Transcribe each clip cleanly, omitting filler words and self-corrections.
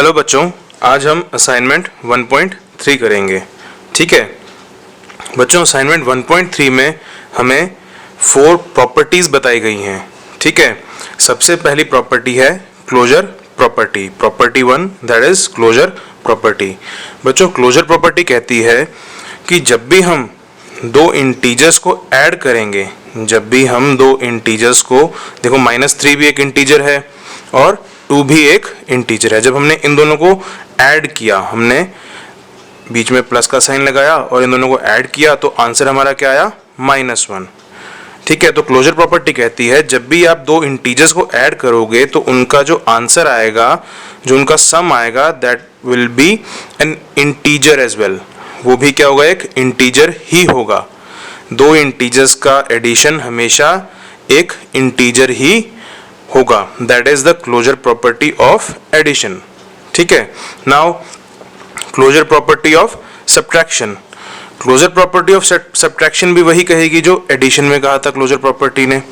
Hello बच्चों, आज हम असाइनमेंट 1.3 करेंगे। ठीक है बच्चों, असाइनमेंट 1.3 में हमें 4 प्रॉपर्टीज़ बताई गई हैं। ठीक है, सबसे पहली प्रॉपर्टी है closure property, property 1 that is closure property. बच्चों, क्लोजर प्रॉपर्टी कहती है कि जब भी हम दो इंटीजर्स को ऐड करेंगे, जब भी हम दो इंटीजर्स को, देखो -3 भी एक इंटीजर है और 2 भी एक इंटीजर है, जब हमने इन दोनों को ऐड किया, हमने बीच में प्लस का साइन लगाया और इन दोनों को ऐड किया तो आंसर हमारा क्या आया? -1। ठीक है, तो क्लोजर प्रॉपर्टी कहती है जब भी आप दो इंटीजर्स को ऐड करोगे तो उनका जो आंसर आएगा, जो उनका सम आएगा, that will be an integer as well. वो भी क्या होगा? एक इंटीजर ही होगा। दो इंटीजर्स का एडिशन हमेशा एक इंटीजर ही होगा। That is the closure property of addition. ठीक है, now closure property of subtraction. Closure property of subtraction भी वही कहेगी जो एडिशन में कहा था क्लोजर प्रॉपर्टी ने।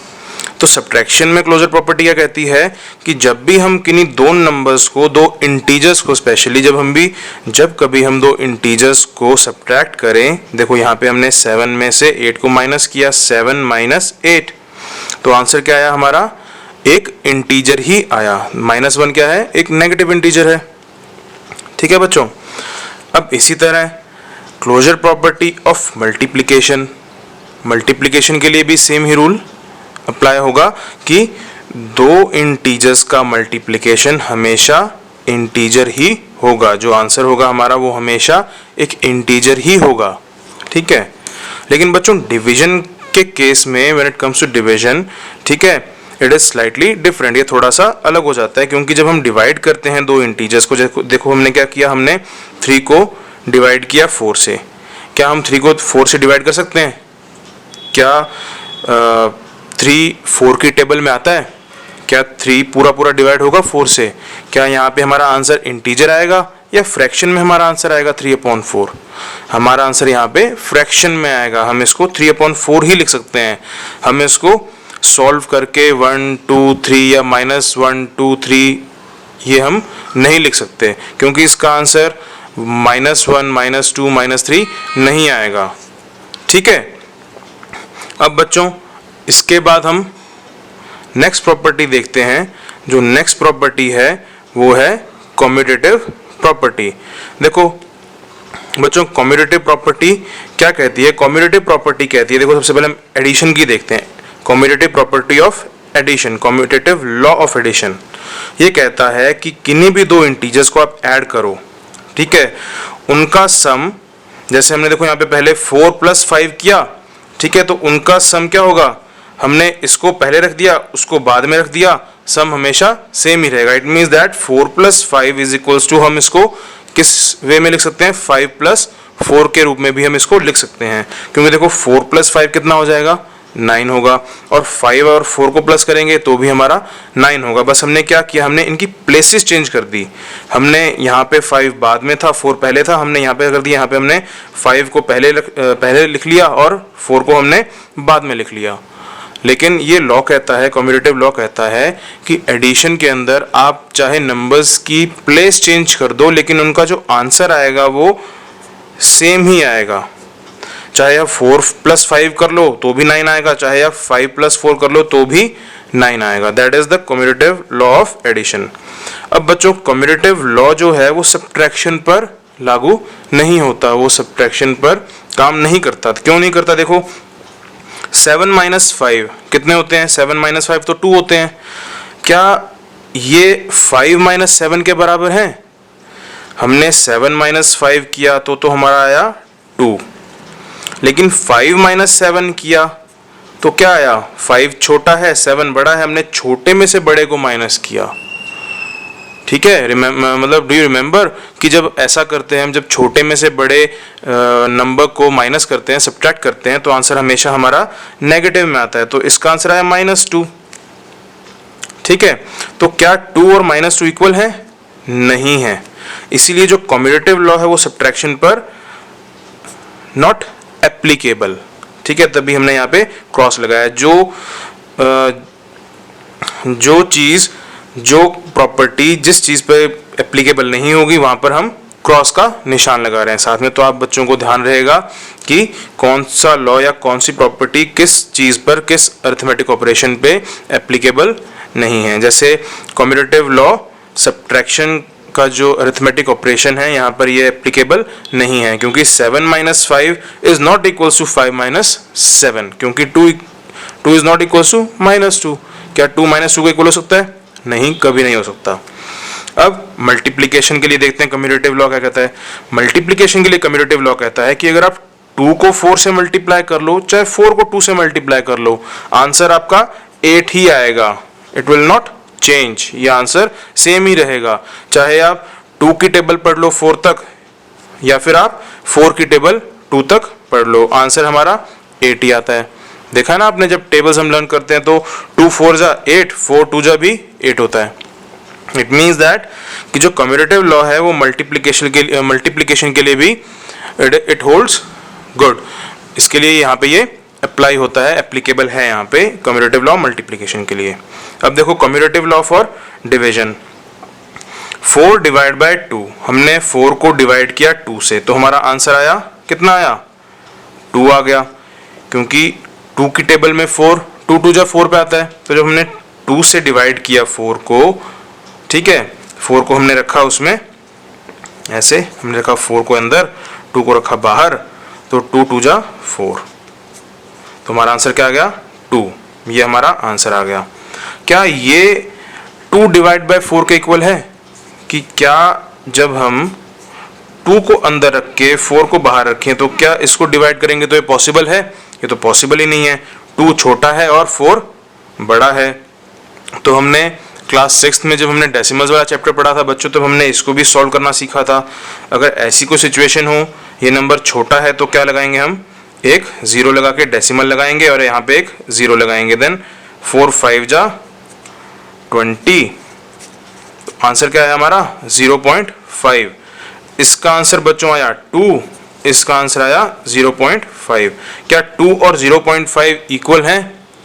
तो सब्ट्रैक्शन में क्लोजर प्रॉपर्टी क्या कहती है कि जब भी हम किन्हीं दो नंबर्स को, दो इंटीजर्स को, स्पेशली जब कभी हम दो इंटीजर्स को सब्ट्रैक्ट करें, देखो यहाँ पे हमने 7 में से 8 को माइनस किया, 7 - 8, तो आंसर क्या आया हमारा? एक इंटीजर ही आया। -1 क्या है? एक नेगेटिव इंटीजर है। ठीक है बच्चों, अब इसी तरह closure property of multiplication, multiplication के लिए भी सेम ही रूल अप्लाई होगा कि दो इंटीजर्स का मल्टीप्लिकेशन हमेशा इंटीजर ही होगा। जो आंसर होगा हमारा वो हमेशा एक इंटीजर ही होगा। ठीक है, लेकिन बच्चों डिवीजन के केस में, when it comes to division, ठीक है, इट इज स्लाइटली डिफरेंट। ये थोड़ा सा अलग हो जाता है क्योंकि जब हम डिवाइड करते हैं दो इंटीजर्स को, देखो हमने क्या किया, हमने 3 को डिवाइड किया 4 से। क्या हम 3 को 4 से डिवाइड कर सकते हैं? क्या 3 4 की टेबल में आता है? क्या 3 पूरा डिवाइड होगा 4 से? क्या यहाँ पे हमारा आंसर इंटीजर आएगा या फ्रैक्शन में हमारा आंसर आएगा 3/4? हमारा आंसर यहाँ पे फ्रैक्शन में आएगा। हम इसको 3/4 ही लिख सकते हैं। हम इसको सॉल्व करके 1 2 3 या -1 2 3 ये हम नहीं लिख सकते क्योंकि इसका आंसर -1 -2 -3 नहीं आएगा। ठीक है, अब बच्चों इसके बाद हम नेक्स्ट प्रॉपर्टी देखते हैं। जो नेक्स्ट प्रॉपर्टी है वो है कम्यूटेटिव प्रॉपर्टी। देखो बच्चों, कम्यूटेटिव प्रॉपर्टी क्या कहती है? कम्यूटेटिव प्रॉपर्टी कहती है, देखो सबसे पहले हम एडिशन की देखते हैं। Commutative property of addition, commutative law of addition, ये कहता है कि किन्हीं भी दो इंटीजर्स को आप ऐड करो, ठीक है, उनका सम, जैसे हमने देखो यहाँ पे पहले 4 + 5 किया, ठीक है, तो उनका सम क्या होगा? हमने इसको पहले रख दिया, उसको बाद में रख दिया, सम हमेशा सेम ही रहेगा। It means that 4 + 5 is equals to, हम इसको किस वे में लिख सकते हैं? 5 + 4 के रूप में भी हम इसको लिख सकते हैं, क्योंकि देखो 4 + 5 कितना हो जाएगा? 9 होगा, और 5 और 4 को प्लस करेंगे तो भी हमारा 9 होगा। बस हमने क्या किया? हमने इनकी प्लेसेस चेंज कर दी। हमने यहाँ पे 5 बाद में था, 4 पहले था, हमने यहाँ पे कर दिया, यहाँ पे हमने 5 को पहले लिख लिया और 4 को हमने बाद में लिख लिया। लेकिन ये लॉ कहता है, कम्यूटेटिव लॉ कहता है कि एडिशन के अंदर आप चाहे नंबर्स की प्लेस चेंज कर दो, लेकिन उनका जो आंसर आएगा वो सेम ही आएगा। चाहे आप 4 + 5 कर लो तो भी 9 आएगा, चाहे आप 5 + 4 कर लो तो भी 9 आएगा। That is the commutative law of addition. अब बच्चों, कम्यूटेटिव लॉ जो है वो सब्ट्रैक्शन पर लागू नहीं होता, वो सब्ट्रैक्शन पर काम नहीं करता। क्यों नहीं करता? देखो 7 - 5 कितने होते हैं? 7 - 5 तो 2 होते हैं। क्या ये 5 - 7 के बराबर हैं? हमने 7 - 5 किया तो हमारा आया 2, लेकिन 5 - 7 किया तो क्या आया? 5 छोटा है, 7 बड़ा है, हमने छोटे में से बड़े को माइनस किया। ठीक है, मतलब डू यू रिमेम्बर कि जब ऐसा करते हैं, हम जब छोटे में से बड़े नंबर को माइनस करते हैं, सब्ट्रैक्ट करते हैं, तो आंसर हमेशा हमारा नेगेटिव में आता है। तो इसका आंसर आया -2। ठीक है, तो क्या 2 और -2 इक्वल है? नहीं है। इसीलिए जो कम्यूटेटिव लॉ है वो सब्ट्रैक्शन पर नॉट एप्लीकेबल। ठीक है, तभी हमने यहाँ पे क्रॉस लगाया। जो चीज, जो प्रॉपर्टी जिस चीज पे एप्लीकेबल नहीं होगी वहाँ पर हम क्रॉस का निशान लगा रहे हैं साथ में। तो आप बच्चों को ध्यान रहेगा कि कौन सा लॉ या कौन सी प्रॉपर्टी किस चीज़ पर, किस अरिथमेटिक ऑपरेशन पे एप्लीकेबल नहीं है। जैसे कम्यूटेटिव लॉ सब्ट्रैक्शन का जो अरिथमेटिक ऑपरेशन है यहाँ पर ये एप्लीकेबल नहीं है, क्योंकि 7 - 5 इज नॉट इक्वल्स टू 5 - 7, क्योंकि 2 इज नॉट इक्वल्स टू -2। क्या 2 - 2 को इक्वल हो सकता है? नहीं, कभी नहीं हो सकता। अब मल्टीप्लिकेशन के लिए देखते हैं कम्यूटेटिव लॉ क्या कहता है। मल्टीप्लिकेशन के लिए कम्यूटेटिव लॉ कहता है कि अगर आप 2 को 4 से मल्टीप्लाई कर लो, चाहे 4 को 2 से मल्टीप्लाई कर लो, आंसर आपका 8 ही आएगा। इट विल नॉट चेंज, ये आंसर सेम ही रहेगा, चाहे आप 2 की टेबल पढ़ लो 4 तक या फिर आप 4 की टेबल 2 तक पढ़ लो, आंसर हमारा 8 ही आता है। देखा है ना आपने, जब टेबल्स हम लर्न करते हैं तो 2 4 जा 8, 4 2 जा भी 8 होता है। इट मीन्स दैट कि जो कम्यूटेटिव लॉ है वो मल्टीप्लिकेशन के लिए भी इट होल्ड्स गुड। इसके लिए यहाँ पे ये अप्लाई होता है, एप्लीकेबल है यहाँ पे कम्यूटेटिव लॉ मल्टीप्लिकेशन के लिए। अब देखो commutative law for division. 4 divide by 2, हमने 4 को डिवाइड किया 2 से, तो हमारा आंसर आया कितना आया? 2 आ गया, क्योंकि 2 की टेबल में 4, 2 2 जा 4 पे आता है। तो जब हमने 2 से डिवाइड किया 4 को, ठीक है, 4 को हमने रखा उसमें ऐसे, हमने रखा 4 को अंदर, 2 को रखा बाहर, तो 2 2 जा 4, तो हमारा आंसर क्या आ गया? 2। ये हमारा आंसर आ गया। क्या ये 2 डिवाइड बाय 4 के इक्वल है? कि क्या जब हम 2 को अंदर रख के 4 को बाहर रखें तो क्या इसको डिवाइड करेंगे तो ये पॉसिबल है? ये तो पॉसिबल ही नहीं है। 2 छोटा है और 4 बड़ा है। तो हमने क्लास 6 में जब हमने डेसिमल्स वाला चैप्टर पढ़ा था बच्चों, तो हमने इसको भी सॉल्व करना सीखा था। अगर ऐसी कोई सिचुएशन हो, ये नंबर छोटा है, तो क्या लगाएंगे हम? एक 0 लगा के डेसिमल लगाएंगे और यहाँ पे एक 0 लगाएंगे। देन 4 5 जा 20, आंसर क्या है हमारा? 0.5। इसका आंसर बच्चों आया 2, इसका आंसर आया 0.5। क्या 2 और 0.5 इक्वल हैं?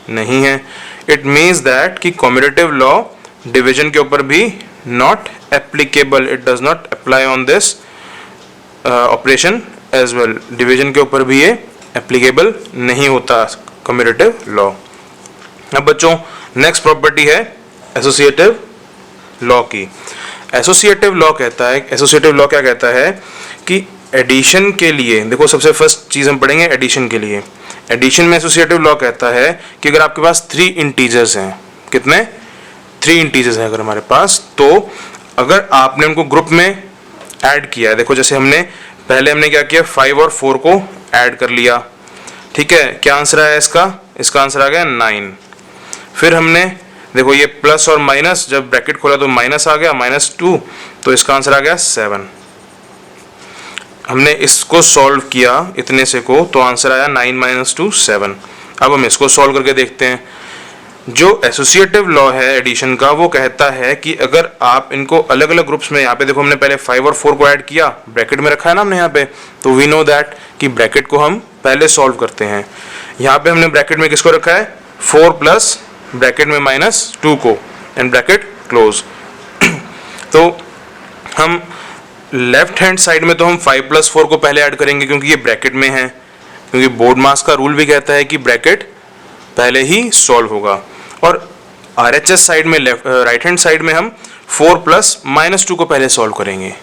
नहीं है। इट मीन्स दैट कि कम्यूटेटिव लॉ डिवीजन के ऊपर भी not applicable, it does not apply on this operation as well. Division के ऊपर भी ये एप्लीकेबल नहीं होता कम्यूटेटिव लॉ। अब बच्चों नेक्स्ट प्रॉपर्टी है एसोसिएटिव लॉ की। एसोसिएटिव लॉ कहता है, एसोसिएटिव लॉ क्या कहता है कि एडिशन के लिए, देखो सबसे फर्स्ट चीज हम पढ़ेंगे एडिशन के लिए। एडिशन में एसोसिएटिव लॉ कहता है कि अगर आपके पास 3 इंटीजर्स हैं, कितने? 3 इंटीजर्स हैं अगर हमारे पास, तो अगर आपने उनको ग्रुप में ऐड किया है, देखो जैसे हमने हमने क्या किया, 5 और 4 को ऐड कर लिया, ठीक है, क्या आंसर आया इसका? इसका आंसर आ गया 9। फिर हमने देखो ये प्लस और माइनस, जब ब्रैकेट खोला तो माइनस आ गया, -2, तो इसका आंसर आ गया 7। हमने इसको सॉल्व किया इतने से को, तो आंसर आया 9 - 2 7। अब हम इसको सॉल्व करके देखते हैं। जो एसोसिएटिव लॉ है एडिशन का, वो कहता है कि अगर आप इनको अलग अलग ग्रुप्स में, यहाँ पे देखो हमने पहले 5 और 4 को ऐड किया, ब्रैकेट में रखा है ना हमने यहाँ पे, तो वी नो दैट कि ब्रैकेट को हम पहले सॉल्व करते हैं। यहाँ पे हमने ब्रैकेट में किसको रखा है? 4 प्लस ब्रैकेट में -2 को, एंड ब्रैकेट क्लोज। तो हम लेफ्ट हैंड साइड में तो हम 5 + 4 को पहले ऐड करेंगे क्योंकि ये ब्रैकेट में है, क्योंकि बोर्ड मास का रूल भी कहता है कि ब्रैकेट पहले ही सॉल्व होगा। और RHS साइड में, राइट हैंड साइड में हम 4 प्लस -2 को पहले सॉल्व करेंगे,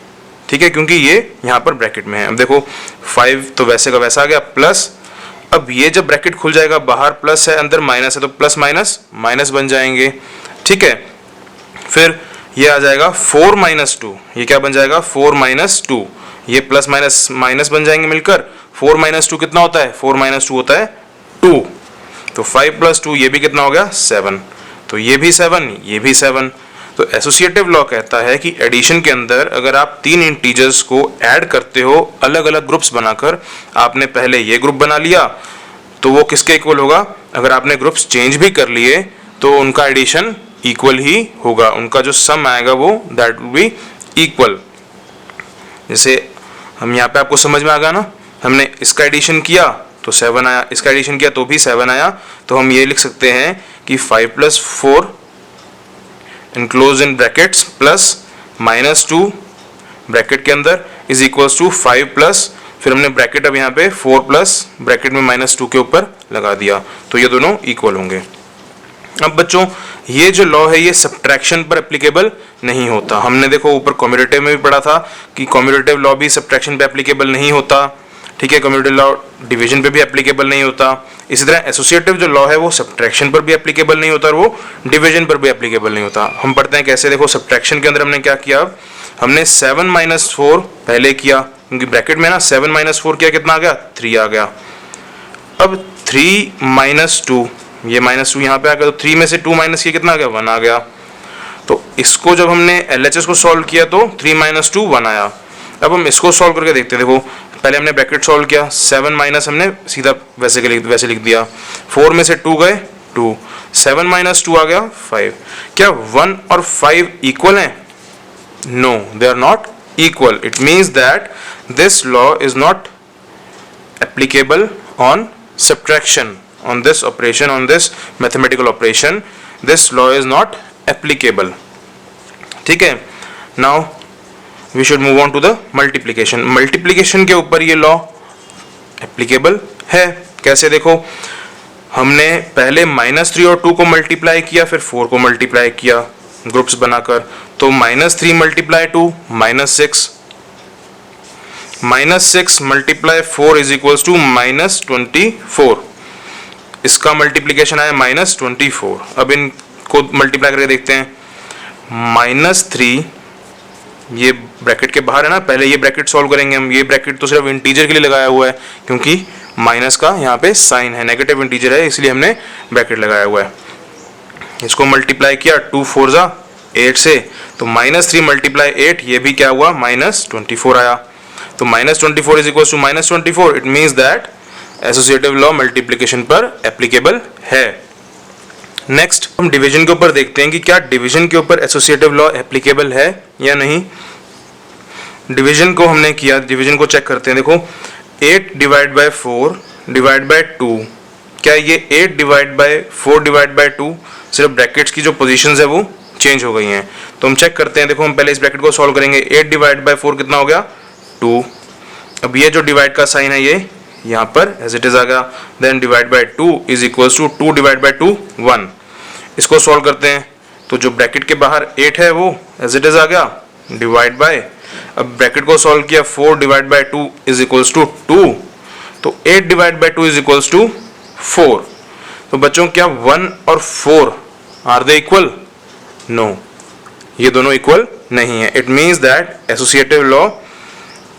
ठीक है, क्योंकि ये यहाँ पर ब्रैकेट में है। अब देखो 5 तो वैसे का वैसा आ गया प्लस, अब ये जब ब्रैकेट खुल जाएगा, बाहर प्लस है अंदर माइनस है, तो प्लस माइनस माइनस बन जाएंगे, ठीक है। फिर ये आ जाएगा 4 - 2, ये क्या बन जाएगा? 4 - 2, ये प्लस माइनस माइनस बन जाएंगे मिलकर। 4 - 2 कितना होता है? 4 - 2 होता है 2, तो 5 + 2 ये भी कितना हो गया? 7, तो ये भी 7, ये भी 7। तो एसोसिएटिव लॉ कहता है कि एडिशन के अंदर अगर आप 3 इंटीजर्स को ऐड करते हो अलग अलग ग्रुप्स बनाकर, आपने पहले ये ग्रुप बना लिया, तो वो किसके इक्वल होगा? अगर आपने ग्रुप्स चेंज भी कर लिए तो उनका एडिशन इक्वल ही होगा, उनका जो सम आएगा वो दैट विल बी इक्वल। जैसे हम यहाँ पे आपको समझ में आ गया ना, हमने इसका एडिशन किया तो 7 आया, इसका एडिशन किया तो भी 7 आया, तो हम ये लिख सकते हैं कि 5 + 4 enclosed in brackets plus -2 bracket के अंदर इज इक्वल्स टू 5 प्लस, फिर हमने ब्रैकेट अब यहाँ पे 4 प्लस ब्रैकेट में -2 के ऊपर लगा दिया, तो ये दोनों इक्वल होंगे। अब बच्चों ये जो लॉ है ये सब्ट्रैक्शन पर एप्लीकेबल नहीं होता। हमने देखो ऊपर कम्यूटेटिव में भी पढ़ा था कि कम्यूटेटिव लॉ भी सब्ट्रैक्शन पे एप्लीकेबल नहीं होता, ठीक है। कम्यूटेटिव लॉ डिवीजन पे भी एप्लीकेबल नहीं होता। इसी तरह एसोसिएटिव जो लॉ है वो सब्ट्रैक्शन पर भी एप्लीकेबल नहीं होता और वो डिवीजन पर भी एप्लीकेबल नहीं होता। हम पढ़ते हैं कैसे, देखो सब्ट्रैक्शन के अंदर हमने क्या किया, हमने 7 - 4 पहले किया, क्योंकि ब्रैकेट में ना 7 - 4 किया, कितना आ गया 3 आ गया। अब 3 - 2, ये -2 यहाँ पे आ गया, तो 3 में से 2 माइनस किया, कितना आ गया 1 आ गया। तो इसको जब हमने LHS को सॉल्व किया तो 3 - 2 1 आया। अब हम इसको सॉल्व करके देखते हैं। देखो पहले हमने ब्रैकेट सॉल्व किया, 7 माइनस हमने सीधा वैसे लिख दिया, 4 में से 2 गए 2, 7 - 2 आ गया 5। क्या 1 और 5 इक्वल हैं? No, they are not equal. It means that this law is not applicable on subtraction, on this operation, on this mathematical operation. This law is not applicable. ठीक है। Now we should move on to the multiplication. Multiplication के ऊपर ये law applicable है। कैसे देखो, हमने पहले -3 और 2 को मल्टीप्लाई किया, फिर 4 को मल्टीप्लाई किया ग्रुप्स बनाकर, तो -3 multiply 2 -6, -6 multiply 4 is equals to -24। इसका मल्टीप्लीकेशन आया -24। अब इनको मल्टीप्लाई करके देखते हैं। -3 ये ब्रैकेट के बाहर है ना, पहले ये ब्रैकेट सॉल्व करेंगे हम। ये ब्रैकेट तो सिर्फ इंटीजर के लिए लगाया हुआ है, क्योंकि माइनस का यहाँ पे साइन है, नेगेटिव इंटीजर है, इसलिए हमने ब्रैकेट लगाया हुआ है। इसको मल्टीप्लाई किया 2 4 जा 8 से, तो -3 मल्टीप्लाई 8, ये भी क्या हुआ -24 आया। तो -24 is equal to -24। It means that associative law multiplication पर एप्लीकेबल है। नेक्स्ट हम डिवीजन के ऊपर देखते हैं कि क्या डिवीजन के ऊपर एसोसिएटिव लॉ एप्लीकेबल है या नहीं। डिवीजन को हमने किया, डिवीजन को चेक करते हैं। देखो 8 डिवाइड बाय 4 डिवाइड बाय 2, क्या ये 8 डिवाइड बाय 4 डिवाइड बाय 2, सिर्फ ब्रैकेट्स की जो पोजीशंस है वो चेंज हो गई हैं। तो हम चेक करते हैं। देखो हम पहले इस ब्रैकेट को सॉल्व करेंगे। 8 डिवाइड बाय 4 कितना हो गया 2। अब ये जो डिवाइड का साइन है ये यहाँ पर एज इट इज आ गया। Then divide by 2 is equals to 2 divide by 2 1। इसको सॉल्व करते हैं तो जो ब्रैकेट के बाहर 8 है वो एज इट इज आ गया, डिवाइड बाय, अब ब्रैकेट को सॉल्व किया 4 divide by 2 is equals to 2, तो 8 divide by 2 is equals to 4। तो बच्चों क्या 1 और 4 आर दे इक्वल? नो, ये दोनों इक्वल नहीं है। It means that associative law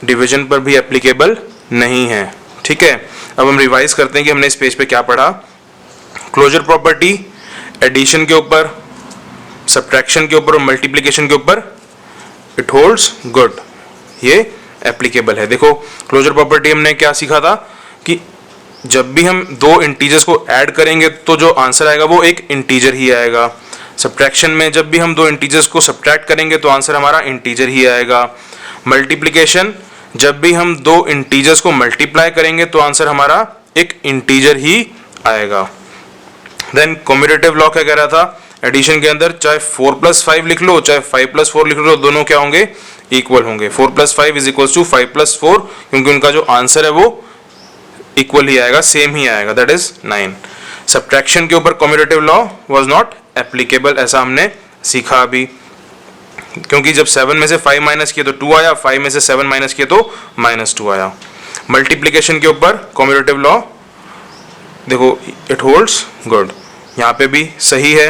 division पर भी एप्लीकेबल नहीं है। ठीक है। अब हम रिवाइज करते हैं कि हमने इस पेज पे क्या पढ़ा। क्लोजर प्रॉपर्टी एडिशन के ऊपर, सब्ट्रैक्शन के ऊपर और मल्टीप्लिकेशन के ऊपर इट होल्ड्स गुड, ये एप्लीकेबल है। देखो क्लोजर प्रॉपर्टी हमने क्या सीखा था कि जब भी हम दो इंटीजर्स को ऐड करेंगे तो जो आंसर आएगा वो एक इंटीजर ही आएगा। सब्ट्रैक्शन में जब भी हम दो इंटीजर्स को सब्ट्रैक्ट करेंगे तो आंसर हमारा इंटीजर ही आएगा। मल्टीप्लिकेशन, जब भी हम दो इंटीजर्स को मल्टीप्लाई करेंगे तो आंसर हमारा एक इंटीजर ही आएगा। देन कम्यूटेटिव लॉ क्या कह रहा था, एडिशन के अंदर चाहे 4 + 5 लिख लो चाहे 5 + 4 लिख लो, दोनों क्या होंगे, इक्वल होंगे। 4 + 5 इज इक्वल टू 5 + 4, क्योंकि उनका जो आंसर है वो इक्वल ही आएगा, सेम ही आएगा, दैट इज 9। सब्ट्रैक्शन के ऊपर commutative law was not applicable, ऐसा हमने सीखा अभी, क्योंकि जब 7 में से 5 माइनस किए तो 2 आया, 5 में से 7 माइनस किए तो -2 आया। मल्टीप्लिकेशन के ऊपर कम्यूटेटिव लॉ देखो इट होल्ड्स गुड, यहाँ पे भी सही है।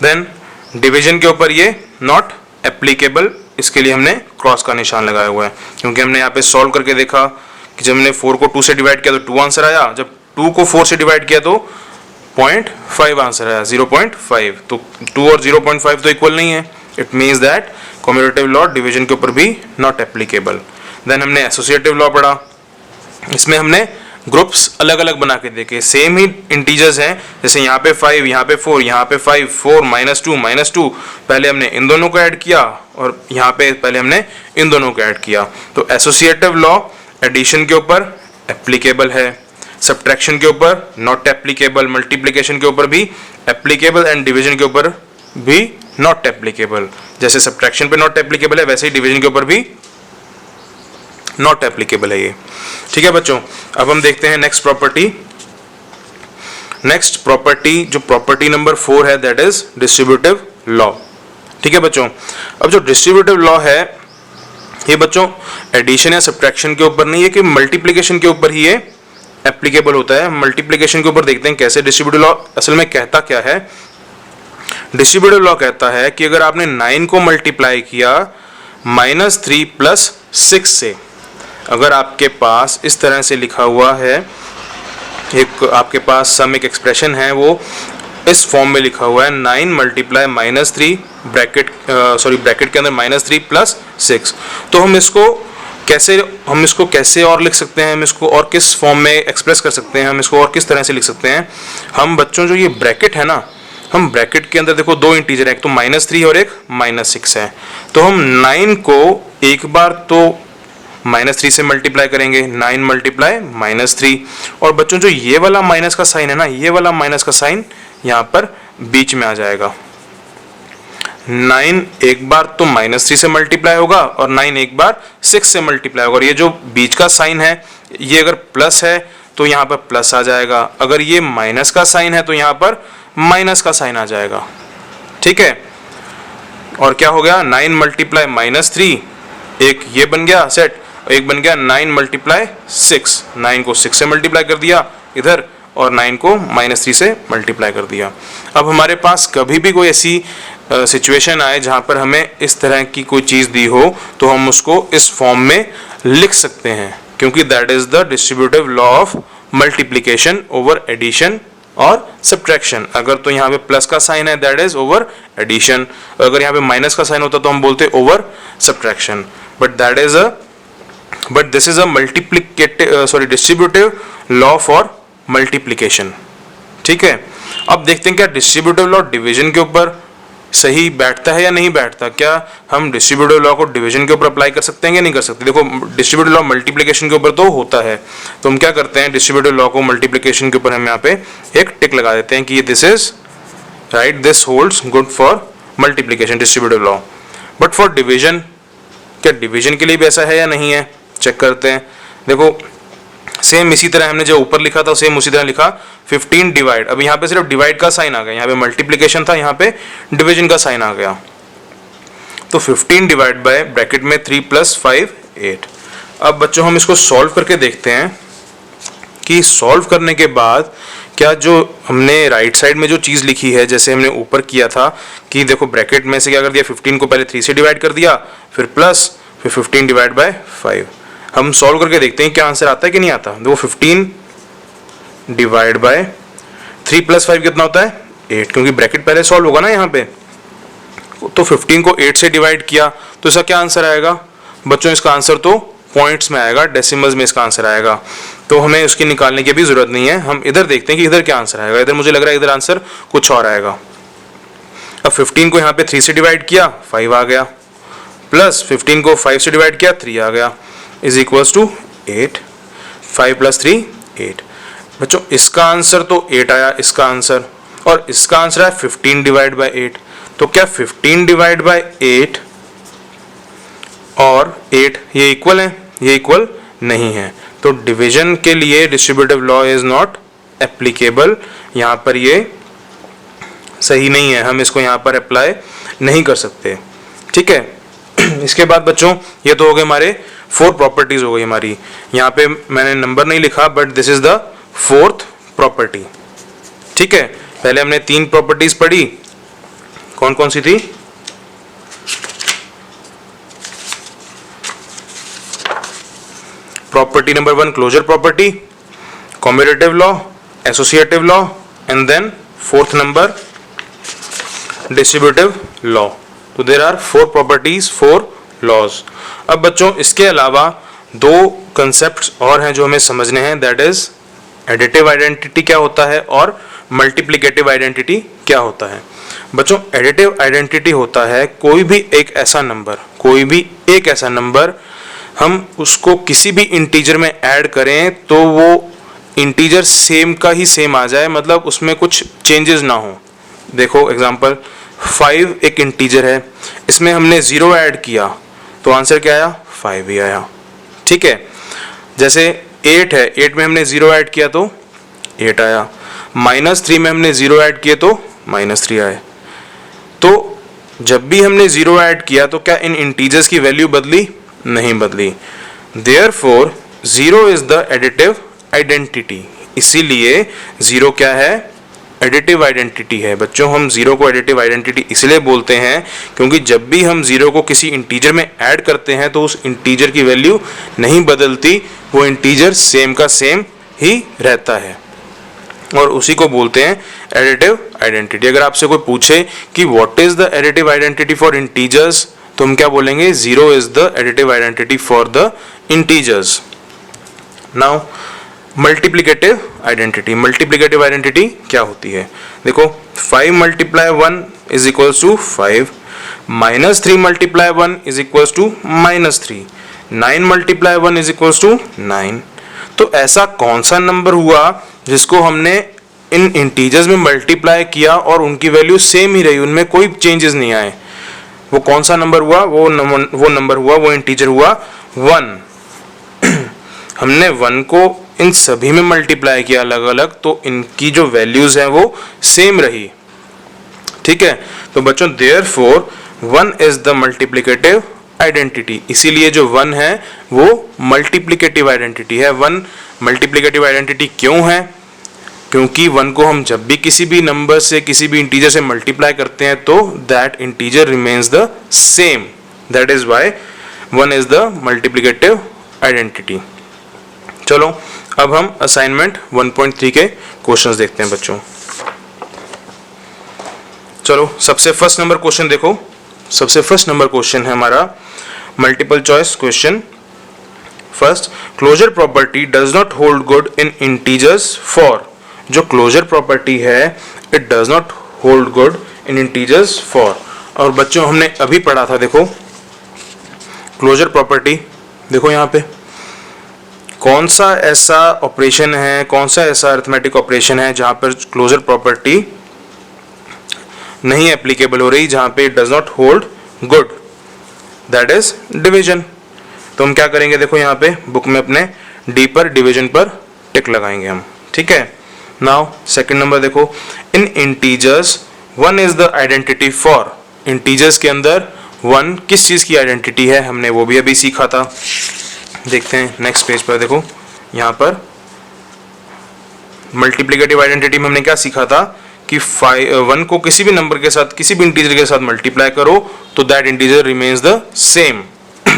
देन डिवीजन के ऊपर ये नॉट एप्लीकेबल, इसके लिए हमने क्रॉस का निशान लगाया हुआ है, क्योंकि हमने यहाँ पे सॉल्व करके देखा कि जब हमने 4 को 2 से डिवाइड किया तो 2 आंसर आया, जब 2 को 4 से डिवाइड किया तो 0.5 आंसर आया, 0.5। तो 2 और 0.5 तो इक्वल नहीं है। It means that commutative law division के ऊपर भी नॉट एप्लीकेबल। देन हमने एसोसिएटिव लॉ पढ़ा, इसमें हमने ग्रुप्स अलग अलग बना के देखे, सेम ही इंटीजर्स हैं, जैसे यहाँ पे 5, यहाँ पे 4, यहाँ पे 5, 4, -2, -2, पहले हमने इन दोनों को ऐड किया और यहाँ पे पहले हमने इन दोनों को ऐड किया। तो एसोसिएटिव लॉ एडिशन के ऊपर एप्लीकेबल है, सब्ट्रैक्शन के ऊपर नॉट एप्लीकेबल, मल्टीप्लिकेशन के ऊपर भी एप्लीकेबल एंड डिवीजन के ऊपर भी नॉट एप्लीकेबल। जैसे सब्ट्रैक्शन पे नॉट एप्लीकेबल है वैसे ही डिवीजन के ऊपर भी नॉट एप्लीकेबल है ये। ठीक है बच्चों, अब हम देखते हैं नेक्स्ट प्रॉपर्टी। नेक्स्ट प्रॉपर्टी जो प्रॉपर्टी नंबर 4 है दैट इज डिस्ट्रीब्यूटिव लॉ। ठीक है बच्चों, अब जो डिस्ट्रीब्यूटिव लॉ है ये बच्चों एडिशन या सब्ट्रैक्शन के ऊपर नहीं है कि मल्टीप्लिकेशन के ऊपर ही ये एप्लीकेबल होता है। मल्टीप्लिकेशन के ऊपर देखते हैं कैसे। डिस्ट्रीब्यूटिव लॉ असल में कहता क्या है? डिस्ट्रीब्यूटिव लॉ कहता है कि अगर आपने 9 को मल्टीप्लाई किया -3 + 6 से, अगर आपके पास इस तरह से लिखा हुआ है, एक आपके पास सम एक एक्सप्रेशन है वो इस फॉर्म में लिखा हुआ है 9 × -3 ब्रैकेट के अंदर -3 + 6, तो हम इसको कैसे और लिख सकते हैं? हम इसको और किस फॉर्म में एक्सप्रेस कर सकते हैं? हम इसको और किस तरह से लिख सकते हैं? हम बच्चों जो ये ब्रैकेट है ना, हम ब्रैकेट के अंदर देखो दो इंटीजर है, एक तो -3 और एक -6 है, तो हम 9 को एक बार तो -3 से मल्टीप्लाई करेंगे, 9 × -3, और बच्चों जो ये वाला माइनस का साइन है ना, ये वाला माइनस का साइन यहाँ पर बीच में आ जाएगा। 9 एक बार तो -3 से मल्टीप्लाई होगा और 9 एक बार 6 से मल्टीप्लाई होगा, और ये जो बीच का साइन है ये अगर प्लस है तो यहाँ पर प्लस आ जाएगा, अगर ये माइनस का साइन है तो यहाँ पर माइनस का साइन आ जाएगा। ठीक है, और क्या हो गया? 9 × -3, एक ये बन गया सेट, एक बन गया 9 × 6, 9 को 6 से मल्टीप्लाई कर दिया इधर और 9 को -3 से मल्टीप्लाई कर दिया। अब हमारे पास कभी भी कोई ऐसी सिचुएशन आए जहां पर हमें इस तरह की कोई चीज दी हो तो हम उसको इस फॉर्म में लिख सकते हैं, क्योंकि that is the distributive law of multiplication over addition और सब्ट्रैक्शन। अगर तो यहाँ पे प्लस का साइन है दैट इज ओवर एडिशन, अगर यहाँ पे माइनस का साइन होता तो हम बोलते over subtraction. But this is a distributive law for multiplication. ठीक है, अब देखते हैं क्या डिस्ट्रीब्यूटिव लॉ डिवीजन के ऊपर सही बैठता है या नहीं बैठता। क्या हम डिस्ट्रीब्यूटिव लॉ को डिवीजन के ऊपर अप्लाई कर सकते हैं या नहीं कर सकते? देखो डिस्ट्रीब्यूटिव लॉ मल्टीप्लिकेशन के ऊपर तो होता है, तो हम क्या करते हैं, डिस्ट्रीब्यूटिव लॉ को मल्टीप्लिकेशन के ऊपर हम यहाँ पे एक टिक लगा देते हैं कि this is right, this holds good for multiplication distributive law. But for division, क्या डिवीजन के लिए भी ऐसा है या नहीं है? चेक करते हैं। देखो सेम इसी तरह हमने जो ऊपर लिखा था सेम उसी तरह लिखा 15 डिवाइड, अब यहाँ पे सिर्फ डिवाइड का साइन आ गया, यहाँ पे मल्टीप्लिकेशन था, यहाँ पे डिवीजन का साइन आ गया, तो 15 डिवाइड बाय ब्रैकेट में 3 + 5 8। अब बच्चों हम इसको सॉल्व करके देखते हैं कि सॉल्व करने के बाद क्या जो हमने राइट साइड में जो चीज़ लिखी है, जैसे हमने ऊपर किया था कि देखो ब्रैकेट में से क्या कर दिया, 15 को पहले 3 से डिवाइड कर दिया, फिर प्लस, फिर 15 डिवाइड बाय 5। हम सॉल्व करके देखते हैं क्या आंसर आता है कि नहीं आता। देखो 15 डिवाइड बाय 3 + 5 कितना होता है 8, क्योंकि ब्रैकेट पहले सॉल्व होगा ना यहाँ पे, तो 15 को 8 से डिवाइड किया तो इसका क्या आंसर आएगा बच्चों? इसका आंसर तो पॉइंट्स में आएगा, डेसिमल्स में इसका आंसर आएगा, तो हमें उसकी निकालने की भी जरूरत नहीं है। हम इधर देखते हैं कि इधर क्या आंसर आएगा। इधर मुझे लग रहा है इधर आंसर कुछ और आएगा। अब 15 को यहाँ पे 3 से डिवाइड किया 5 आ गया, प्लस 15 को 5 से डिवाइड किया 3 आ गया, इज इक्वल्स टू 8। 5 + 3 8। बच्चों इसका आंसर तो 8 आया, इसका आंसर, और इसका आंसर है 15 डिवाइड बाय 8। तो क्या 15 डिवाइड बाय 8 और 8 ये इक्वल है? ये इक्वल नहीं है, तो डिवीजन के लिए distributive law is not applicable. यहाँ पर ये सही नहीं है, हम इसको यहाँ पर अप्लाई नहीं कर सकते। ठीक है, इसके बाद बच्चों ये तो हो गए हमारे 4 प्रॉपर्टीज हो गई हमारी। यहाँ पे मैंने नंबर नहीं लिखा, but this is the 4th property. ठीक है, पहले हमने 3 प्रॉपर्टीज पढ़ी, कौन कौन सी थी? Property number 1 closure property, commutative law, associative law, and then 4th number distributive law. तो देयर आर 4 प्रॉपर्टीज, 4 लॉज। अब बच्चों इसके अलावा 2 कंसेप्ट्स और हैं जो हमें समझने हैं, दैट इज एडिटिव आइडेंटिटी क्या होता है और मल्टीप्लिकेटिव आइडेंटिटी क्या होता है। बच्चों एडिटिव आइडेंटिटी होता है कोई भी एक ऐसा नंबर हम उसको किसी भी इंटीजर में ऐड करें तो वो इंटीजर सेम का ही सेम आ जाए, मतलब उसमें कुछ चेंजेस ना हो। देखो एग्जांपल, 5 एक इंटीजर है, इसमें हमने 0 ऐड किया तो आंसर क्या आया? 5 ही आया। ठीक है, जैसे 8 है, 8 में हमने 0 ऐड किया तो 8 आया, -3 में हमने 0 ऐड किए तो -3 आए। तो जब भी हमने 0 ऐड किया तो क्या इन इंटीजर्स की वैल्यू बदली? नहीं बदली। Therefore 0 is the additive identity. इसीलिए 0 क्या है? एडिटिव आइडेंटिटी है। बच्चों हम 0 को एडिटिव आइडेंटिटी इसलिए बोलते हैं क्योंकि जब भी हम 0 को किसी इंटीजर में ऐड करते हैं तो उस इंटीजर की वैल्यू नहीं बदलती, वो इंटीजर सेम का सेम ही रहता है और उसी को बोलते हैं एडिटिव आइडेंटिटी। अगर आपसे कोई पूछे कि what is the additive identity for integers तो हम क्या बोलेंगे? 0 is the additive identity for the integers. Now multiplicative identity. Multiplicative identity क्या होती है? देखो 5 multiply 1 is equals to 5, -3 multiply 1 is equals to -3, 9 multiply 1 is equals to 9। तो ऐसा कौन सा नंबर हुआ जिसको हमने इन इंटीजर्स में मल्टीप्लाई किया और उनकी वैल्यू सेम ही रही, उनमें कोई चेंजेस नहीं आए? वो कौन सा नंबर हुआ? वो नंबर हुआ, वो इंटीजर हुआ 1। हमने 1 को इन सभी में मल्टीप्लाई किया अलग अलग, तो इनकी जो वैल्यूज हैं वो सेम रही। ठीक है, तो बच्चों therefore 1 is the multiplicative identity. इसीलिए जो 1 है वो मल्टीप्लिकेटिव आइडेंटिटी है। 1 मल्टीप्लिकेटिव आइडेंटिटी क्यों है? क्योंकि 1 को हम जब भी किसी भी नंबर से, किसी भी इंटीजर से मल्टीप्लाई करते हैं तो that integer remains the same. That is why 1 is the multiplicative identity. चलो अब हम असाइनमेंट 1.3 के क्वेश्चंस देखते हैं बच्चों। चलो सबसे फर्स्ट नंबर क्वेश्चन देखो। सबसे फर्स्ट नंबर क्वेश्चन है हमारा multiple choice question. First, closure property does not hold good in integers for. जो क्लोजर प्रॉपर्टी है it does not hold good in integers for. और बच्चों हमने अभी पढ़ा था, देखो क्लोजर प्रॉपर्टी, देखो यहाँ पे कौन सा ऐसा ऑपरेशन है, कौन सा ऐसा अरिथमेटिक ऑपरेशन है जहां पर क्लोजर प्रॉपर्टी नहीं एप्लीकेबल हो रही, जहां पे it does not hold good, that is division. तो हम क्या करेंगे? देखो यहाँ पे बुक में अपने डी पर, डिवीजन पर टिक लगाएंगे हम। ठीक है, नाउ सेकंड नंबर देखो, in integers 1 is the identity for. Integers के अंदर 1 किस चीज की आइडेंटिटी है, हमने वो भी अभी सीखा था। देखते हैं नेक्स्ट पेज पर, देखो यहाँ पर मल्टीप्लिकेटिव आइडेंटिटी में हमने क्या सीखा था कि 1 को किसी भी नंबर के साथ, किसी भी इंटीजर के साथ मल्टीप्लाई करो तो that integer remains the same.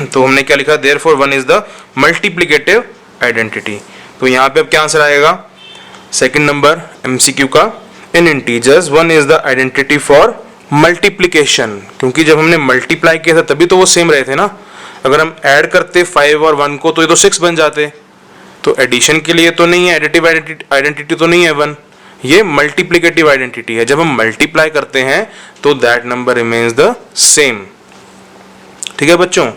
तो हमने क्या लिखा? Therefore 1 is the multiplicative identity. तो यहाँ पे अब क्या आंसर आएगा? सेकंड नंबर एमसीक्यू का, in integers 1 is the identity for multiplication. क्योंकि जब हमने मल्टीप्लाई किया था तभी तो वो सेम रहे थे ना। अगर हम ऐड करते 5 और 1 को तो ये तो 6 बन जाते। तो एडिशन के लिए तो नहीं है, एडिटिव आइडेंटिटी तो नहीं है 1, ये मल्टीप्लिकेटिव आइडेंटिटी है। जब हम मल्टीप्लाई करते हैं तो that number remains the same. ठीक है बच्चों,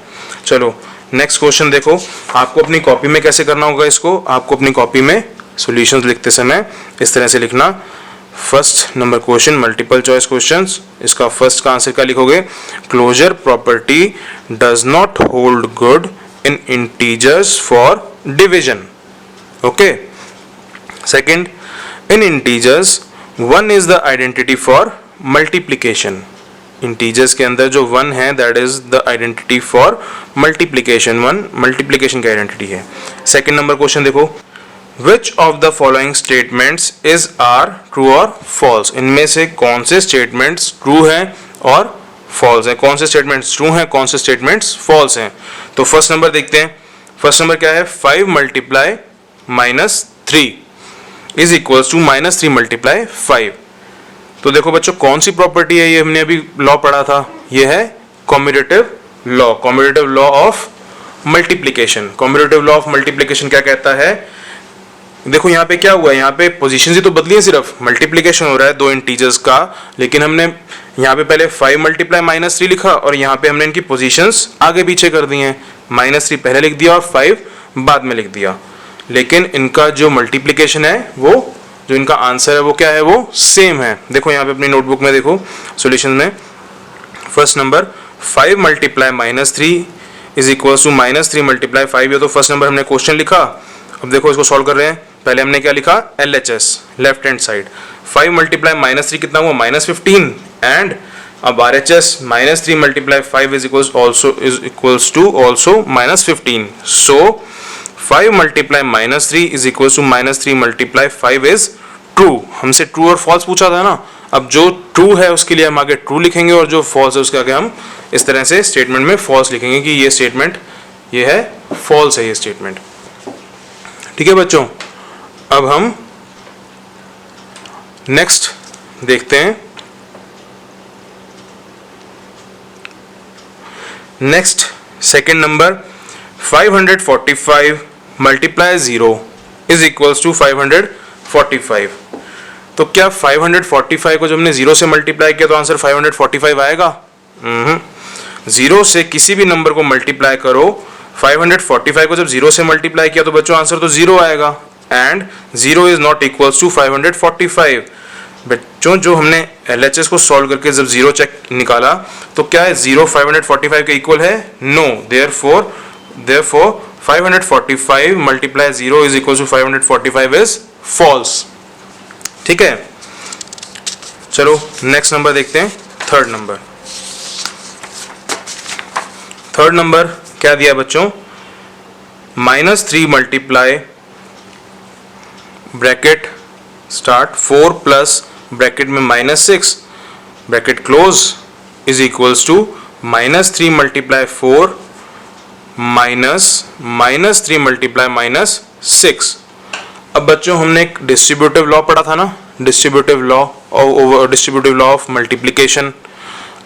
चलो नेक्स्ट क्वेश्चन देखो। आपको अपनी कॉपी में कैसे करना होगा इसको? आपको अपनी कॉपी में सॉल्यूशंस लिखते समय इस तरह से लिखना। First number question multiple choice questions, इसका फर्स्ट का आंसर क्या लिखोगे? Closure property does not hold good in integers for division. Okay, second, in integers 1 is the identity for multiplication. Integers के अंदर जो 1 है that is the identity for multiplication. 1 multiplication की identity है। सेकंड नंबर क्वेश्चन देखो, Which of the following statements is are true or false? इनमें से कौन से statements true हैं और false हैं? कौन से statements true हैं, कौन से statements false हैं? तो फर्स्ट नंबर देखते हैं। फर्स्ट नंबर क्या है? 5 multiply -3 is equals to -3 multiply 5। तो देखो बच्चों कौन सी प्रॉपर्टी है ये? हमने अभी लॉ पढ़ा था, ये है commutative law. Commutative law of multiplication. Commutative law of multiplication क्या कहता है? देखो यहाँ पे क्या हुआ है, यहाँ पे पोजीशन ही तो बदली है, सिर्फ मल्टीप्लिकेशन हो रहा है दो इंटीजर्स का, लेकिन हमने यहाँ पे पहले 5 मल्टीप्लाई -3 लिखा और यहाँ पे हमने इनकी पोजीशंस आगे पीछे कर दी हैं। -3 पहले लिख दिया और 5 बाद में लिख दिया, लेकिन इनका जो मल्टीप्लिकेशन है वो जो इनका आंसर है वो क्या है, वो सेम है। देखो यहाँ पे अपनी नोटबुक में देखो सॉल्यूशन में first number 5 multiply -3 is equal to -3 multiply 5। ये तो फर्स्ट नंबर हमने क्वेश्चन लिखा। अब देखो इसको सॉल्व कर रहे हैं। पहले हमने क्या लिखा, LHS left hand side 5 multiply -3 कितना हुआ -15 एंड अब RHS -3 multiply 5 is equals to also -15। So 5 multiply -3 is equals to -3 multiply 5 is true. हमसे ट्रू और फॉल्स पूछा था ना। अब जो ट्रू है उसके लिए हम आगे ट्रू लिखेंगे और जो फॉल्स है उसके आगे हम इस तरह से स्टेटमेंट में फॉल्स लिखेंगे कि ये स्टेटमेंट ये है फॉल्स है ये स्टेटमेंट। ठीक है बच्चों, अब हम नेक्स्ट देखते हैं। Next second number 545 multiply 0 is equals to 545। तो क्या 545 को जब हमने 0 से मल्टीप्लाई किया तो आंसर 545 आएगा? 0 से किसी भी नंबर को मल्टीप्लाई करो, 545 को जब 0 से मल्टीप्लाई किया तो बच्चों आंसर तो 0 आएगा and 0 is not equals to 545। बच्चों जो हमने LHS को सॉल्व करके जब 0 चेक निकाला तो क्या है 0 545 के इक्वल है? No. Therefore 545 multiply 0 is equal to 545 is false. ठीक है, चलो नेक्स्ट नंबर देखते हैं। थर्ड नंबर क्या दिया बच्चों, -3 multiply bracket start 4 plus bracket में -6 bracket close is equals to -3 multiply 4 minus 3 multiply -6। अब बच्चों हमने एक डिस्ट्रीब्यूटिव लॉ पढ़ा था ना, डिस्ट्रीब्यूटिव लॉ ऑफ मल्टीप्लिकेशन।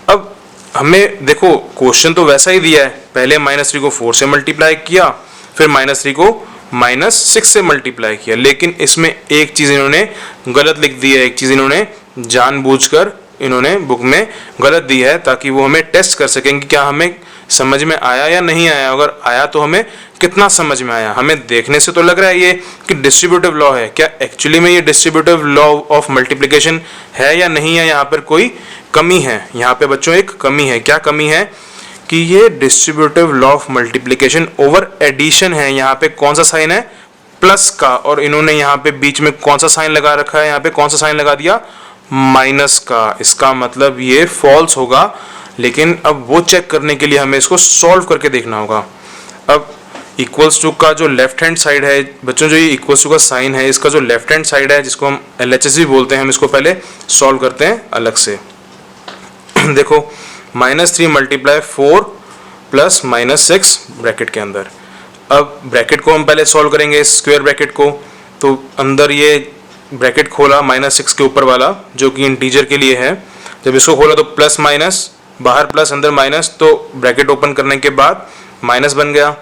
अब हमें देखो क्वेश्चन तो वैसा ही दिया है, पहले -3 को 4 से मल्टीप्लाई किया, फिर -3 को -6 से मल्टीप्लाई किया, लेकिन इसमें एक चीज इन्होंने गलत लिख दी है, एक चीज इन्होंने जानबूझकर इन्होंने बुक में गलत दी है ताकि वो हमें टेस्ट कर सकें कि क्या हमें समझ में आया या नहीं आया। अगर आया तो हमें कितना समझ में आया। हमें देखने से तो लग रहा है ये कि डिस्ट्रीब्यूटिव लॉ है, क्या एक्चुअली में ये डिस्ट्रीब्यूटिव लॉ ऑफ मल्टीप्लिकेशन है या नहीं है, यहाँ पर कोई कमी है। यहाँ पे बच्चों एक कमी है। क्या कमी है कि ये distributive law of multiplication over addition है। यहाँ पे कौन सा साइन है, प्लस का, और इन्होंने यहाँ पे बीच में कौन सा साइन लगा रखा है, यहाँ पे कौन सा साइन लगा दिया, माइनस का। इसका मतलब ये फॉल्स होगा, लेकिन अब वो चेक करने के लिए हमें इसको सॉल्व करके देखना होगा। अब इक्वल्स टू का जो लेफ्ट हैंड साइड है बच्चों, जो ये इक्वल्स टू का साइन है, इसका जो लेफ्ट हैंड साइड है जिसको हम LHS भी बोलते हैं, हम इसको पहले सॉल्व करते हैं अलग से। देखो -3 मल्टीप्लाई 4 प्लस -6 ब्रैकेट के अंदर। अब ब्रैकेट को हम पहले सॉल्व करेंगे, स्क्वायर ब्रैकेट को। तो अंदर ये ब्रैकेट खोला -6 के ऊपर वाला जो कि इंटीजर के लिए है। जब इसको खोला तो प्लस माइनस, बाहर प्लस अंदर माइनस, तो ब्रैकेट ओपन करने के बाद माइनस बन गया।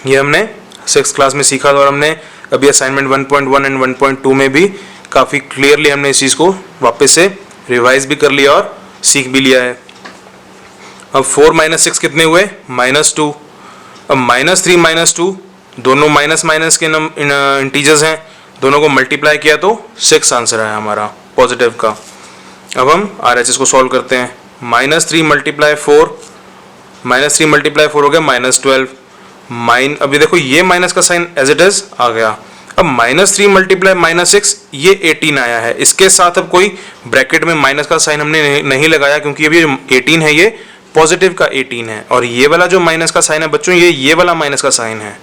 ये हमने 6th क्लास में सीखा था और हमने अभी असाइनमेंट 1.1 एंड 1.2 में भी काफ़ी क्लियरली हमने इस चीज़ को वापस से रिवाइज भी कर लिया और सीख भी लिया है। अब 4 - 6 कितने हुए, -2। अब -3 -2 दोनों माइनस के इंटीजर्स हैं, दोनों को मल्टीप्लाई किया तो 6 आंसर है हमारा पॉजिटिव का। अब हम RHS को सॉल्व करते हैं। -3 मल्टीप्लाई 4 हो गया -12। अभी देखो ये माइनस का साइन एज इट इज आ गया। अब -3 मल्टीप्लाई -6 ये 18 आया है। इसके साथ अब कोई ब्रैकेट में माइनस का साइन हमने नहीं लगाया क्योंकि अभी 18 है, ये पॉजिटिव का 18 है, और ये वाला जो माइनस का साइन है बच्चों ये वाला माइनस का साइन है,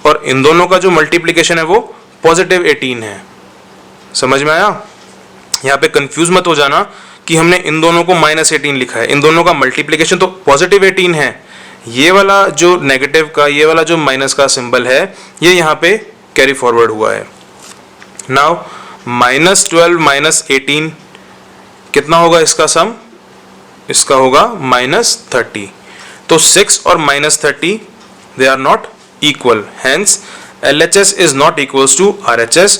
और इन दोनों का जो मल्टीप्लिकेशन है वो पॉजिटिव 18 है। समझ में आया? यहाँ पे कंफ्यूज मत हो जाना कि हमने इन दोनों को -18 लिखा है, इन दोनों का मल्टीप्लिकेशन तो पॉजिटिव 18 है। ये वाला जो नेगेटिव का, ये वाला जो माइनस का सिंबल है, ये यहाँ पे कैरी फॉरवर्ड हुआ है। नाउ -12 - 18 कितना होगा इसका सम? इसका होगा -30। तो 6 और -30 they are not equal, hence LHS is not equals to RHS,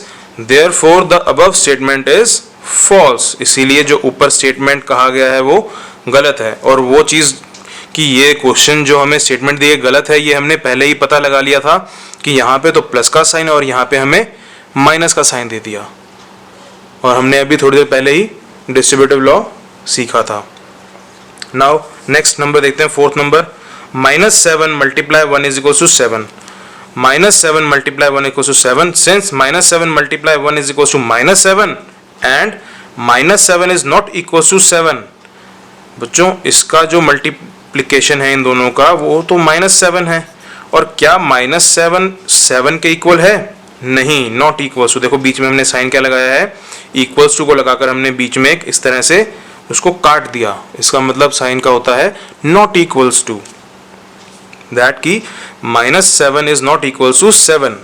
therefore the above statement is false। इसीलिए जो ऊपर स्टेटमेंट कहा गया है वो गलत है, और वो चीज़ कि ये क्वेश्चन जो हमें स्टेटमेंट दिए गलत है, ये हमने पहले ही पता लगा लिया था कि यहाँ पे तो प्लस का साइन है और यहाँ पे हमें माइनस का साइन दे दिया, और हमने अभी थोड़ी देर पहले ही डिस्ट्रीब्यूटिव लॉ सीखा था। नाउ नेक्स्ट नंबर देखते हैं, fourth number, -7 multiply 1 is equal to 7। -7 multiply 1 equal to 7, since -7 multiply 1 is equal to -7 and -7 is not equal to 7। बच्चों इसका जो मल्टीप्लिकेशन है इन दोनों का वो तो -7 है, और क्या -7 7 के इक्वल है? नहीं, नॉट इक्वल्स टू। देखो बीच में हमने साइन क्या लगाया है, इक्वल्स टू को लगाकर हमने बीच में एक इस तरह से उसको काट दिया। इसका मतलब साइन का होता है नॉट इक्वल्स टू, दैट की -7 is not equals to 7,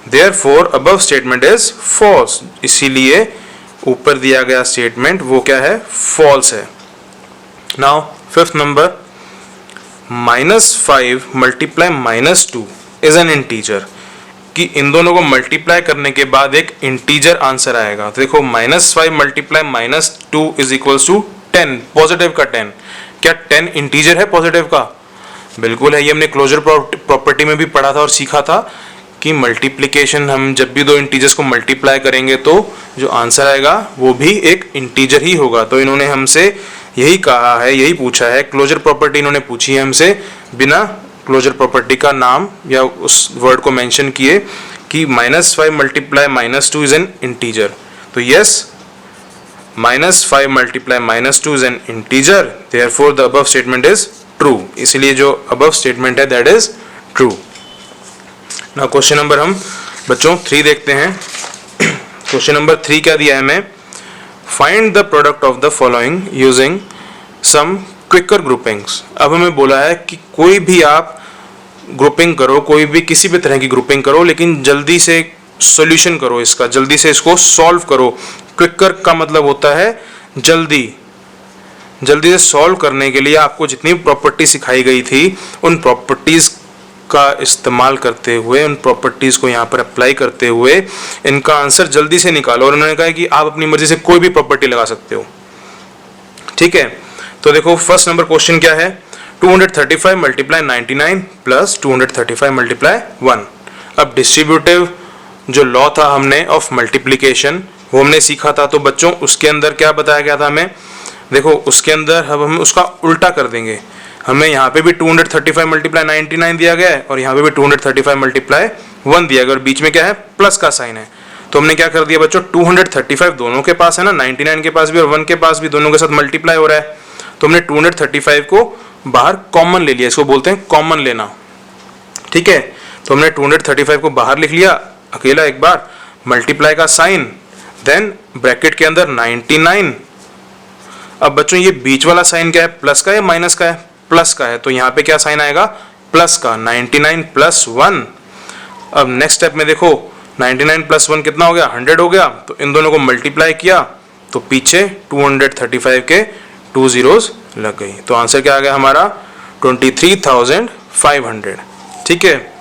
therefore above statement is false. इसीलिए ऊपर दिया गया स्टेटमेंट वो क्या है, फॉल्स है। Now fifth number, -5 multiply -2 is an integer, कि इन दोनों को मल्टीप्लाई करने के बाद एक इंटीजर आंसर आएगा। तो देखो -5 multiply -2 is equals to 10, positive का 10। क्या 10 इंटीजर है पॉजिटिव का? बिल्कुल है, ये हमने क्लोजर प्रॉपर्टी में भी पढ़ा था और सीखा था कि मल्टीप्लिकेशन, हम जब भी दो इंटीजर्स को मल्टीप्लाई करेंगे तो जो आंसर आएगा वो भी एक इंटीजर ही होगा। तो इन्होंने हमसे यही कहा है, यही पूछा है, क्लोजर प्रॉपर्टी इन्होंने पूछी है हमसे बिना क्लोजर प्रॉपर्टी का नाम या उस वर्ड को मेंशन किए कि -5 मल्टीप्लाई -2 इज एन इंटीजर। तो yes, -5 multiply -2 is an integer, therefore the above statement is true. इसलिए जो अबव स्टेटमेंट है that is true. Now question number हम बच्चों 3 देखते हैं। क्वेश्चन नंबर 3 क्या दिया है हमें, find the product of the following using some quicker groupings. अब हमें बोला है कि कोई भी आप ग्रुपिंग करो, कोई भी किसी भी तरह की ग्रुपिंग करो, लेकिन जल्दी से सॉल्यूशन करो इसका, जल्दी से इसको सॉल्व करो। क्विकर का मतलब होता है जल्दी, जल्दी से सॉल्व करने के लिए आपको जितनी प्रॉपर्टी सिखाई गई थी उन प्रॉपर्टीज का इस्तेमाल करते हुए, उन प्रॉपर्टीज को यहाँ पर अप्लाई करते हुए इनका आंसर जल्दी से निकालो। और उन्होंने कहा कि आप अपनी मर्जी से कोई भी प्रॉपर्टी लगा सकते हो, ठीक है। तो देखो फर्स्ट नंबर क्वेश्चन क्या है, 235 मल्टीप्लाई 99 प्लस 235 मल्टीप्लाई 1। अब डिस्ट्रीब्यूटिव जो लॉ था हमने ऑफ मल्टीप्लिकेशन वो हमने सीखा था। तो बच्चों उसके अंदर क्या बताया गया था हमें, देखो उसके अंदर अब हम उसका उल्टा कर देंगे। हमें यहाँ पे भी 235 मल्टीप्लाई 99 दिया गया है और यहाँ पे भी 235 मल्टीप्लाई 1 दिया गया, और बीच में क्या है, प्लस का साइन है। तो हमने क्या कर दिया बच्चों, 235 दोनों के पास है ना, 99 के पास भी और 1 के पास भी, दोनों के साथ मल्टीप्लाई हो रहा है। तो हमने 235 को बाहर कॉमन ले लिया, इसको बोलते हैं कॉमन लेना, ठीक है। तो हमने 235 को बाहर लिख लिया अकेला एक बार, मल्टीप्लाई का साइन, देन ब्रैकेट के अंदर 99। अब बच्चों ये बीच वाला साइन क्या है, प्लस का या माइनस का है, प्लस का है। तो यहाँ पे क्या साइन आएगा, प्लस का, 99 प्लस 1। अब नेक्स्ट स्टेप में देखो 99 प्लस 1 कितना हो गया, 100 हो गया। तो इन दोनों को मल्टीप्लाई किया तो पीछे 235 के 2 zeros लग गई। तो आंसर क्या आ गया हमारा, 23,500, ठीक है।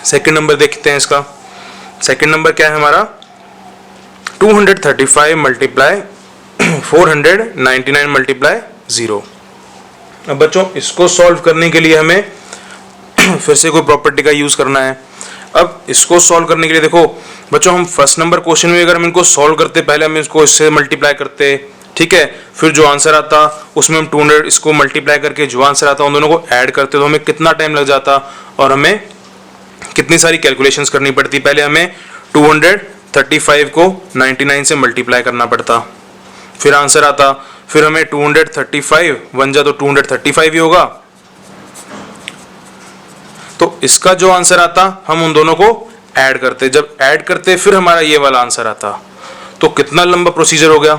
सेकंड नंबर देखते हैं इसका। सेकंड नंबर क्या है हमारा, 235 मल्टीप्लाई 499 मल्टीप्लाई 0। अब बच्चों इसको सॉल्व करने के लिए हमें फिर से कोई प्रॉपर्टी का यूज करना है। अब इसको सॉल्व करने के लिए देखो बच्चों, हम फर्स्ट नंबर क्वेश्चन में अगर हम इनको सॉल्व करते, पहले हम इसको इससे मल्टीप्लाई करते, ठीक है, फिर जो आंसर आता उसमें हम 200 इसको मल्टीप्लाई करके जो आंसर आता उन दोनों को ऐड करते, तो हमें कितना टाइम लग जाता और हमें कितनी सारी कैलकुलेशंस करनी पड़ती। पहले हमें 235 को 99 से मल्टीप्लाई करना पड़ता, फिर आंसर आता, फिर हमें 235 1 जा तो 235 ही होगा, तो इसका जो आंसर आता हम उन दोनों को ऐड करते, जब ऐड करते फिर हमारा ये वाला आंसर आता। तो कितना लंबा प्रोसीजर हो गया।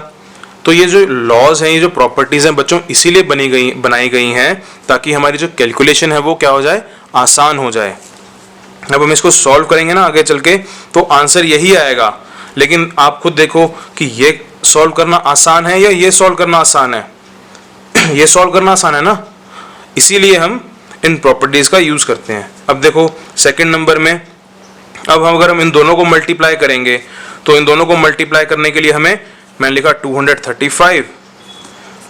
तो ये जो लॉज हैं, ये जो प्रॉपर्टीज हैं बच्चों, इसीलिए बनाई गई हैं ताकि हमारी जो कैलकुलेशन है वो क्या हो जाए, आसान हो जाए। अब हम इसको सॉल्व करेंगे ना आगे चल के तो आंसर यही आएगा, लेकिन आप खुद देखो कि ये सॉल्व करना आसान है या ये सॉल्व करना आसान है। ये सॉल्व करना आसान है ना, इसीलिए हम इन प्रॉपर्टीज का यूज करते हैं। अब देखो सेकंड नंबर में, अब हम अगर हम इन दोनों को मल्टीप्लाई करेंगे तो इन दोनों को मल्टीप्लाई करने के लिए हमें, मैंने लिखा 235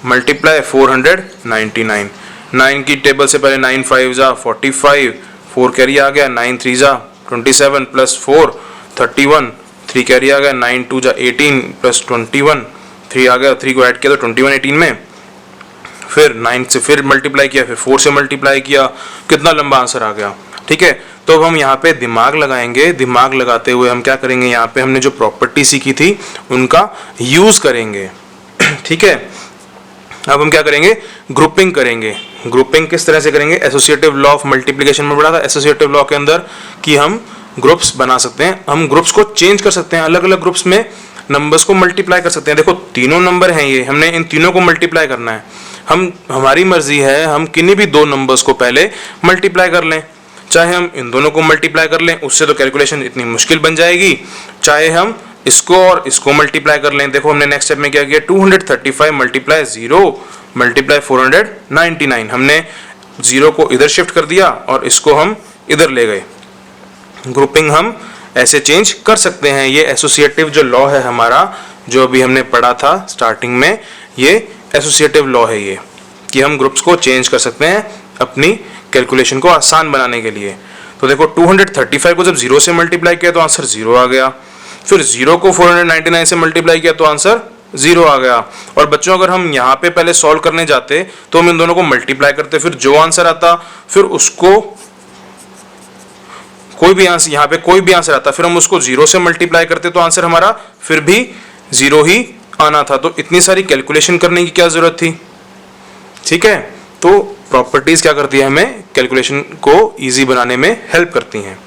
मल्टीप्लाई 499, 9 की टेबल से पहले 9 5 जा 45, 4 कैरी आ गया, 9 3 जा 27 प्लस 4 31, 3 कैरी आ गया, 9 2 जा 18 प्लस 21, 3 आ गया, 3 को ऐड किया तो 21 18 में, फिर 9 से फिर मल्टीप्लाई किया, फिर 4 से मल्टीप्लाई किया, कितना लंबा आंसर आ गया। ठीक है, तो अब हम यहाँ पे दिमाग लगाएंगे। दिमाग लगाते हुए हम क्या करेंगे, यहाँ पे हमने जो प्रॉपर्टी सीखी थी उनका यूज करेंगे। ठीक है, अब हम क्या करेंगे, ग्रुपिंग करेंगे। ग्रुपिंग किस तरह से करेंगे, एसोसिएटिव लॉ ऑफ मल्टीप्लिकेशन में पढ़ा था एसोसिएटिव लॉ के अंदर कि हम ग्रुप्स बना सकते हैं, हम ग्रुप्स को चेंज कर सकते हैं, अलग अलग ग्रुप्स में नंबर्स को मल्टीप्लाई कर सकते हैं। देखो तीनों नंबर हैं ये, हमने इन तीनों को मल्टीप्लाई करना है। हमारी मर्जी है, हम किन्हीं भी दो नंबर्स को पहले मल्टीप्लाई कर लें, चाहे हम इन दोनों को मल्टीप्लाई कर लें, उससे तो कैलकुलेशन इतनी मुश्किल बन जाएगी, चाहे हम इसको और इसको मल्टीप्लाई कर लें। देखो हमने नेक्स्ट स्टेप में क्या किया, 235 मल्टीप्लाई 0 मल्टीप्लाई 499, हमने 0 को इधर शिफ्ट कर दिया और इसको हम इधर ले गए। ग्रुपिंग हम ऐसे चेंज कर सकते हैं। ये एसोसिएटिव जो लॉ है हमारा, जो अभी हमने पढ़ा था स्टार्टिंग में, ये एसोसिएटिव लॉ है ये, कि हम ग्रुप्स को चेंज कर सकते हैं अपनी कैलकुलेशन को आसान बनाने के लिए। तो देखो 235 को जब 0 से मल्टीप्लाई किया तो आंसर 0 आ गया, फिर 0 को 499 से मल्टीप्लाई किया तो आंसर 0 आ गया। और बच्चों अगर हम यहाँ पे पहले सॉल्व करने जाते तो हम इन दोनों को मल्टीप्लाई करते, फिर जो आंसर आता फिर उसको कोई भी आंसर, यहाँ पे कोई भी आंसर आता फिर हम उसको 0 से मल्टीप्लाई करते तो आंसर हमारा फिर भी 0 ही आना था। तो इतनी सारी कैलकुलेशन करने की क्या जरूरत थी। ठीक है, तो प्रॉपर्टीज क्या करती है, हमें कैलकुलेशन को इजी बनाने में हेल्प करती हैं।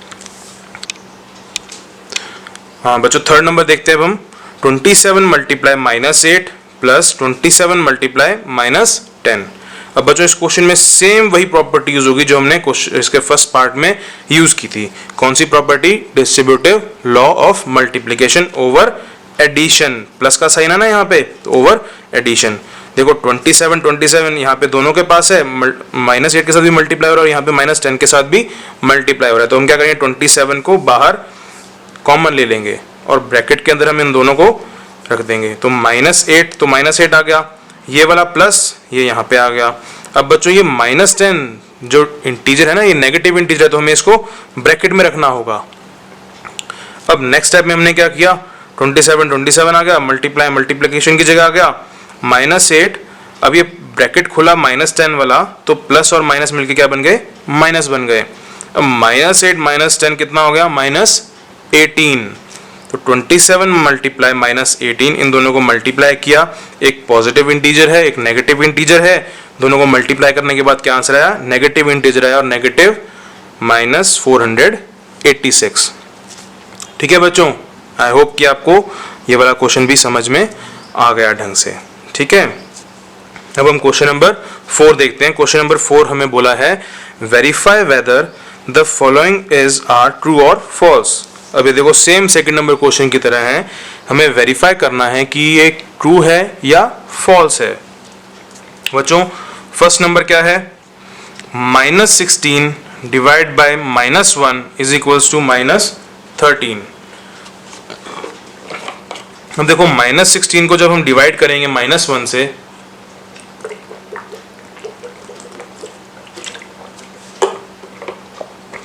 हाँ बच्चों, थर्ड नंबर देखते हैं अब हम। 27 मल्टीप्लाई -8 प्लस 27 मल्टीप्लाई -10। अब बच्चों इस क्वेश्चन में सेम वही प्रॉपर्टी यूज होगी जो हमने इसके फर्स्ट पार्ट में यूज की थी। कौन सी property, distributive law of multiplication over addition. Plus का साइन है ना यहाँ पे, तो ओवर एडिशन। देखो 27 यहाँ पे दोनों के पास है, -8 के साथ भी मल्टीप्लाई हो रहा है और यहाँ पे -10 के साथ भी मल्टीप्लाई हो रहा है। तो हम क्या करेंगे, 27 को बाहर कॉमन ले लेंगे और ब्रैकेट के अंदर हम इन दोनों को रख देंगे। तो -8 तो -8 आ गया, ये वाला प्लस ये यहाँ पे आ गया। अब बच्चों ये -10 जो इंटीजर है ना, ये नेगेटिव इंटीजर है, तो हमें इसको ब्रैकेट में रखना होगा। अब नेक्स्ट स्टेप में हमने क्या किया, 27 आ गया, मल्टीप्लिकेशन की जगह आ गया -8। अब ये ब्रैकेट खुला -10 वाला, तो प्लस और माइनस मिलके क्या बन गए, माइनस बन गए। अब -8 -10 कितना हो गया, -18। तो 27 मल्टीप्लाई -18, इन दोनों को मल्टीप्लाई किया, एक पॉजिटिव इंटीजर है एक नेगेटिव इंटीजर है, दोनों को मल्टीप्लाई करने के बाद क्या आंसर आया, नेगेटिव इंटीजर आया और नेगेटिव -486। ठीक है बच्चों, आई होप कि आपको ये वाला क्वेश्चन भी समझ में आ गया ढंग से। ठीक है, अब हम क्वेश्चन नंबर 4 देखते हैं। क्वेश्चन नंबर 4 हमें बोला है verify whether the following is are true और फॉल्स। अब ये देखो सेम सेकंड नंबर क्वेश्चन की तरह है, हमें वेरीफाई करना है कि ये ट्रू है या फॉल्स है। बच्चों फर्स्ट नंबर क्या है, -16 divide by -1 is equals to -13। अब देखो -16 को जब हम डिवाइड करेंगे -1 से,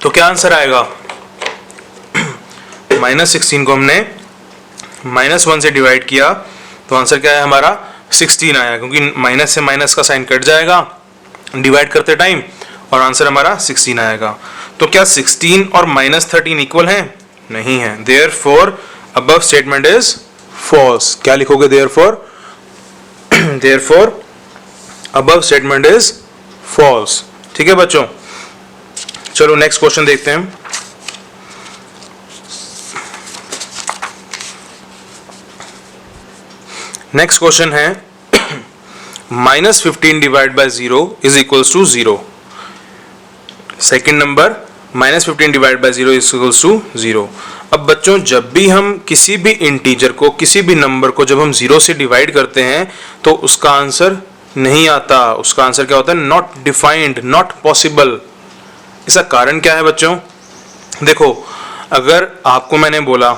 तो क्या आंसर आएगा, -16 को हमने -1 से डिवाइड किया तो आंसर क्या है हमारा, 16 आया, क्योंकि माइनस से माइनस का साइन कट जाएगा डिवाइड करते टाइम और आंसर हमारा 16 आएगा। तो क्या 16 और -13 इक्वल हैं, नहीं है, therefore above statement is false. क्या लिखोगे, therefore above statement is false. ठीक है बच्चों, चलो नेक्स्ट क्वेश्चन देखते हैं। नेक्स्ट क्वेश्चन है -15 divide by 0 is equals to 0। Second number -15 divide by 0 is equals to 0। अब बच्चों जब भी हम किसी भी इंटीजर को, किसी भी नंबर को जब हम 0 से डिवाइड करते हैं तो उसका आंसर नहीं आता, उसका आंसर क्या होता है, नॉट डिफाइंड, नॉट पॉसिबल। इसका कारण क्या है बच्चों, देखो अगर आपको मैंने बोला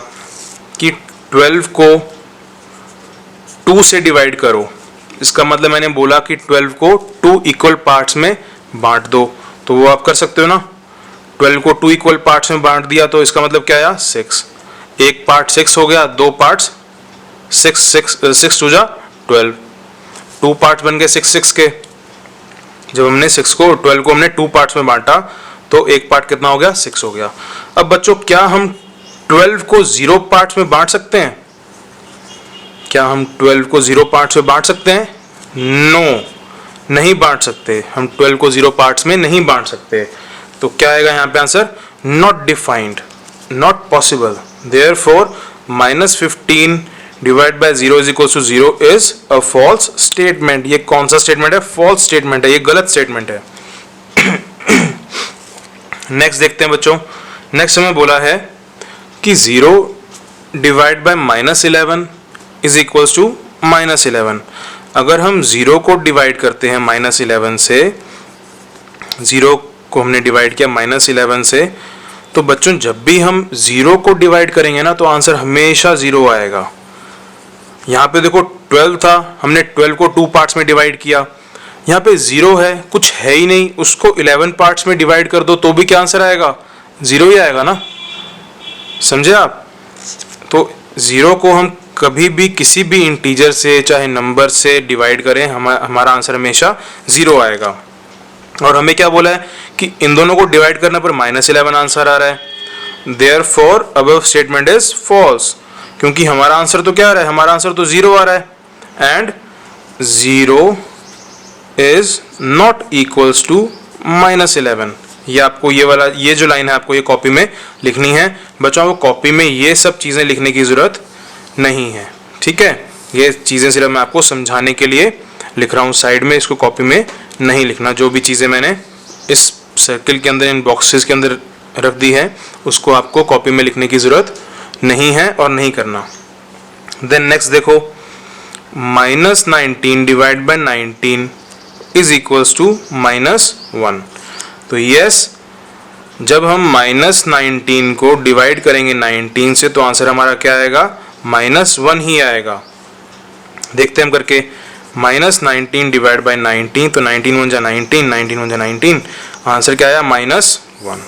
कि 12 को 2 से डिवाइड करो, इसका मतलब मैंने बोला कि 12 को 2 इक्वल पार्ट्स में बांट दो, तो वो आप कर सकते हो ना। 12 को 2 इक्वल पार्ट्स में बांट दिया तो इसका मतलब क्या आया, 6। एक पार्ट 6 हो गया, दो पार्ट्स 6 टू जा 12, टू पार्ट्स बन गए 6 के। जब हमने 6 को 12 को हमने टू पार्ट्स में बांटा तो एक पार्ट कितना हो गया, 6 हो गया। अब बच्चों क्या हम 12 को 0 पार्ट्स में बांट सकते हैं? क्या हम 12 को 0 पार्ट्स में बांट सकते हैं? नो, नहीं बांट सकते। हम 12 को 0 पार्ट्स में नहीं बांट सकते। तो क्या आएगा यहाँ पे answer? Not defined, not possible. Therefore -15 divide by 0 is equal to 0 is a false statement. ये कौन सा स्टेटमेंट है? फॉल्स स्टेटमेंट है, ये गलत स्टेटमेंट है। नेक्स्ट देखते हैं बच्चों। नेक्स्ट हमें बोला है कि 0 divide by -11 is equal to -11। अगर हम 0 को डिवाइड करते हैं -11 से, 0 को हमने डिवाइड किया -11 से, तो बच्चों जब भी हम 0 को डिवाइड करेंगे ना तो आंसर हमेशा 0 आएगा। यहाँ पे देखो 12 था, हमने 12 को 2 पार्ट्स में डिवाइड किया, यहाँ पे 0 है, कुछ है ही नहीं, उसको 11 पार्ट्स में डिवाइड कर दो तो भी क्या आंसर आएगा? 0 ही आएगा ना, समझे आप? तो 0 को हम कभी भी किसी भी इंटीजर से चाहे नंबर से डिवाइड करें, हमारा आंसर हमेशा 0 आएगा। और हमें क्या बोला है कि इन दोनों को डिवाइड करने पर -11 आंसर आ रहा है। Therefore above statement is false, क्योंकि हमारा आंसर तो क्या आ रहा है? हमारा आंसर तो 0 आ रहा है। And 0 is not equals to -11। ये आपको ये जो लाइन है आपको ये कॉपी में लिखनी है। बच्चों को कॉपी में ये सब चीज़ें लिखने की ज़रूरत नहीं है, ठीक है? ये चीज़ें सिर्फ मैं आपको समझाने के लिए लिख रहा हूँ साइड में, इसको कॉपी में नहीं लिखना। जो भी चीज़ें मैंने इस सर्किल के अंदर, इन बॉक्सेस के अंदर रख दी है, उसको आपको कॉपी में लिखने की ज़रूरत नहीं है और नहीं करना। देन नेक्स्ट देखो, -19 divide by 19 is equals to -1। तो यस, जब हम -19 को डिवाइड करेंगे 19 से तो आंसर हमारा क्या आएगा? -1 ही आएगा। देखते हैं हम करके। -19 डिवाइड बाय 19, तो 19 1 जा 19, 19 1 जा 19, आंसर क्या आया? -1।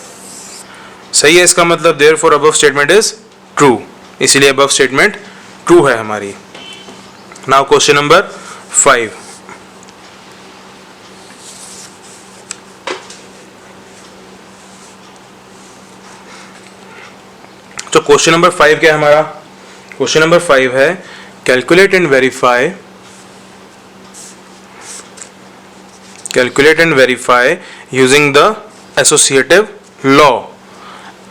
सही है इसका मतलब। Therefore above statement is true, इसलिए अबव स्टेटमेंट ट्रू है हमारी। Now question number 5। तो क्वेश्चन नंबर 5 क्या है हमारा? क्वेश्चन नंबर 5 है calculate and verify using the associative law.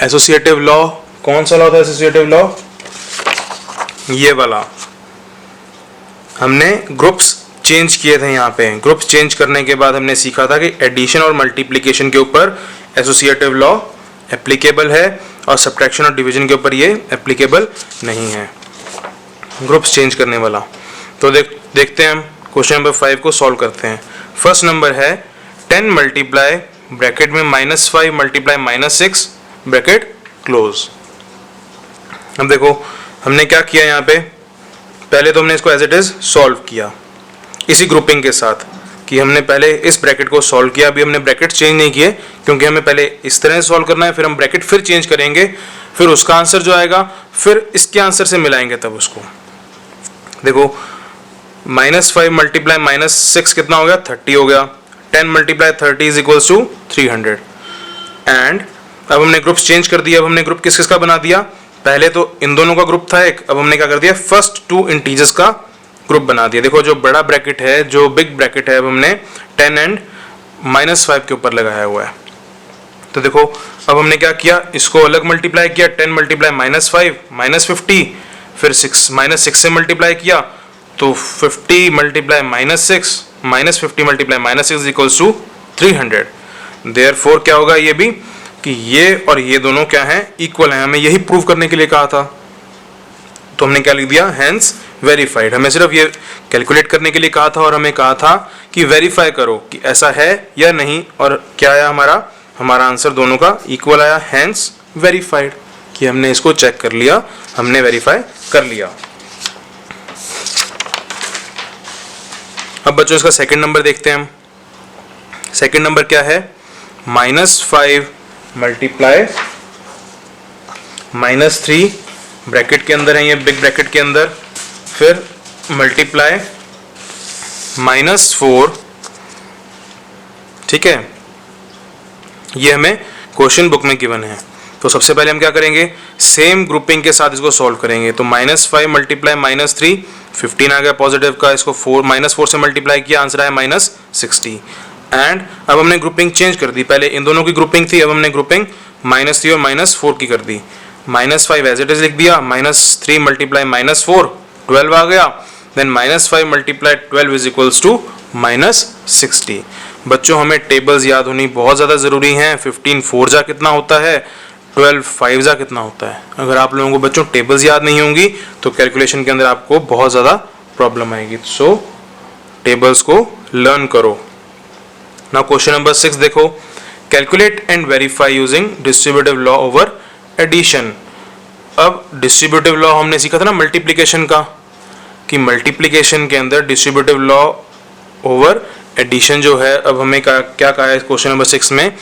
Associative law कौन सा लॉ था? एसोसिएटिव लॉ ये वाला। हमने ग्रुप्स चेंज किए थे। यहाँ पे ग्रुप्स चेंज करने के बाद हमने सीखा था कि एडिशन और मल्टीप्लिकेशन के ऊपर एसोसिएटिव लॉ एप्लीकेबल है और सब्ट्रैक्शन और डिवीजन के ऊपर ये एप्लीकेबल नहीं है, ग्रुप्स चेंज करने वाला। तो देखते हैं हम क्वेश्चन नंबर 5 को सॉल्व करते हैं। फर्स्ट नंबर है 10 मल्टीप्लाई ब्रैकेट में -5 मल्टीप्लाई -6 ब्रैकेट क्लोज। अब देखो हमने क्या किया यहाँ पे, पहले तो हमने इसको एज इट इज सॉल्व किया इसी ग्रुपिंग के साथ, कि हमने पहले इस ब्रैकेट को सॉल्व किया। अभी हमने ब्रैकेट चेंज नहीं किए क्योंकि हमें पहले इस तरह से सॉल्व करना है, फिर हम ब्रैकेट फिर चेंज करेंगे, फिर उसका आंसर जो आएगा फिर इसके आंसर से मिलाएंगे तब उसको। देखो -5 मल्टीप्लाई -6 कितना हो गया? 30 हो गया। 10 multiply 30 is equals to 300। And अब हमने ग्रुप्स चेंज कर दिया। अब हमने ग्रुप किस किस का बना दिया? पहले तो इन दोनों का ग्रुप था एक, अब हमने क्या कर दिया? फर्स्ट 2 इंटीजर्स का ग्रुप बना दिया। देखो जो बड़ा ब्रैकेट है, जो बिग ब्रैकेट है, अब हमने 10 एंड -5 के ऊपर लगाया हुआ है। तो देखो अब हमने क्या किया, इसको अलग मल्टीप्लाई किया। 10 मल्टीप्लाई -5 -50, फिर -6 से मल्टीप्लाई किया तो 50 मल्टीप्लाई -6 -50 मल्टीप्लाई -6 इक्वल्स टू 300। देयरफॉर क्या होगा ये भी कि ये और ये दोनों क्या हैं? इक्वल हैं। हमें यही प्रूव करने के लिए कहा था, तो हमने क्या लिख दिया? Hence verified. हमें सिर्फ ये कैलकुलेट करने के लिए कहा था और हमें कहा था कि वेरीफाई करो कि ऐसा है या नहीं, और क्या आया हमारा आंसर दोनों का इक्वल आया। हेंस वेरीफाइड, कि हमने इसको चेक कर लिया, हमने वेरीफाई कर लिया। अब बच्चों इसका सेकंड नंबर देखते हैं हम। सेकंड नंबर क्या है? -5 मल्टीप्लाई -3 ब्रैकेट के अंदर है ये, बिग ब्रैकेट के अंदर, फिर मल्टीप्लाई -4, ठीक है, ये हमें क्वेश्चन बुक में गिवन है। तो सबसे पहले हम क्या करेंगे, सेम ग्रुपिंग के साथ इसको सॉल्व करेंगे। तो -5 मल्टीप्लाई -3, 15 आ गया पॉजिटिव का, इसको -4 से मल्टीप्लाई किया, आंसर आया -60। एंड अब हमने ग्रुपिंग चेंज कर दी, पहले इन दोनों की ग्रुपिंग थी, अब हमने ग्रुपिंग -3 और -4 की कर दी। -5 एज इट इज लिख दिया, -3 मल्टीप्लाई -4 12 आ गया, then -5 multiply 12 is equals to -60। बच्चों हमें टेबल्स याद होनी बहुत ज़्यादा ज़रूरी हैं। 15 4 जा कितना होता है, 12 5 जा कितना होता है। अगर आप लोगों को बच्चों टेबल्स याद नहीं होंगी तो कैलकुलेशन के अंदर आपको बहुत ज़्यादा प्रॉब्लम आएगी। सो टेबल्स को लर्न करो। नाउ क्वेश्चन नंबर 6 देखो, calculate and verify using distributive law over addition. अब डिस्ट्रीब्यूटिव लॉ हमने सीखा था ना मल्टीप्लिकेशन का, कि मल्टीप्लिकेशन के अंदर डिस्ट्रीब्यूटिव लॉ ओवर एडिशन जो है, अब हमें क्या कहा है क्वेश्चन नंबर 6 में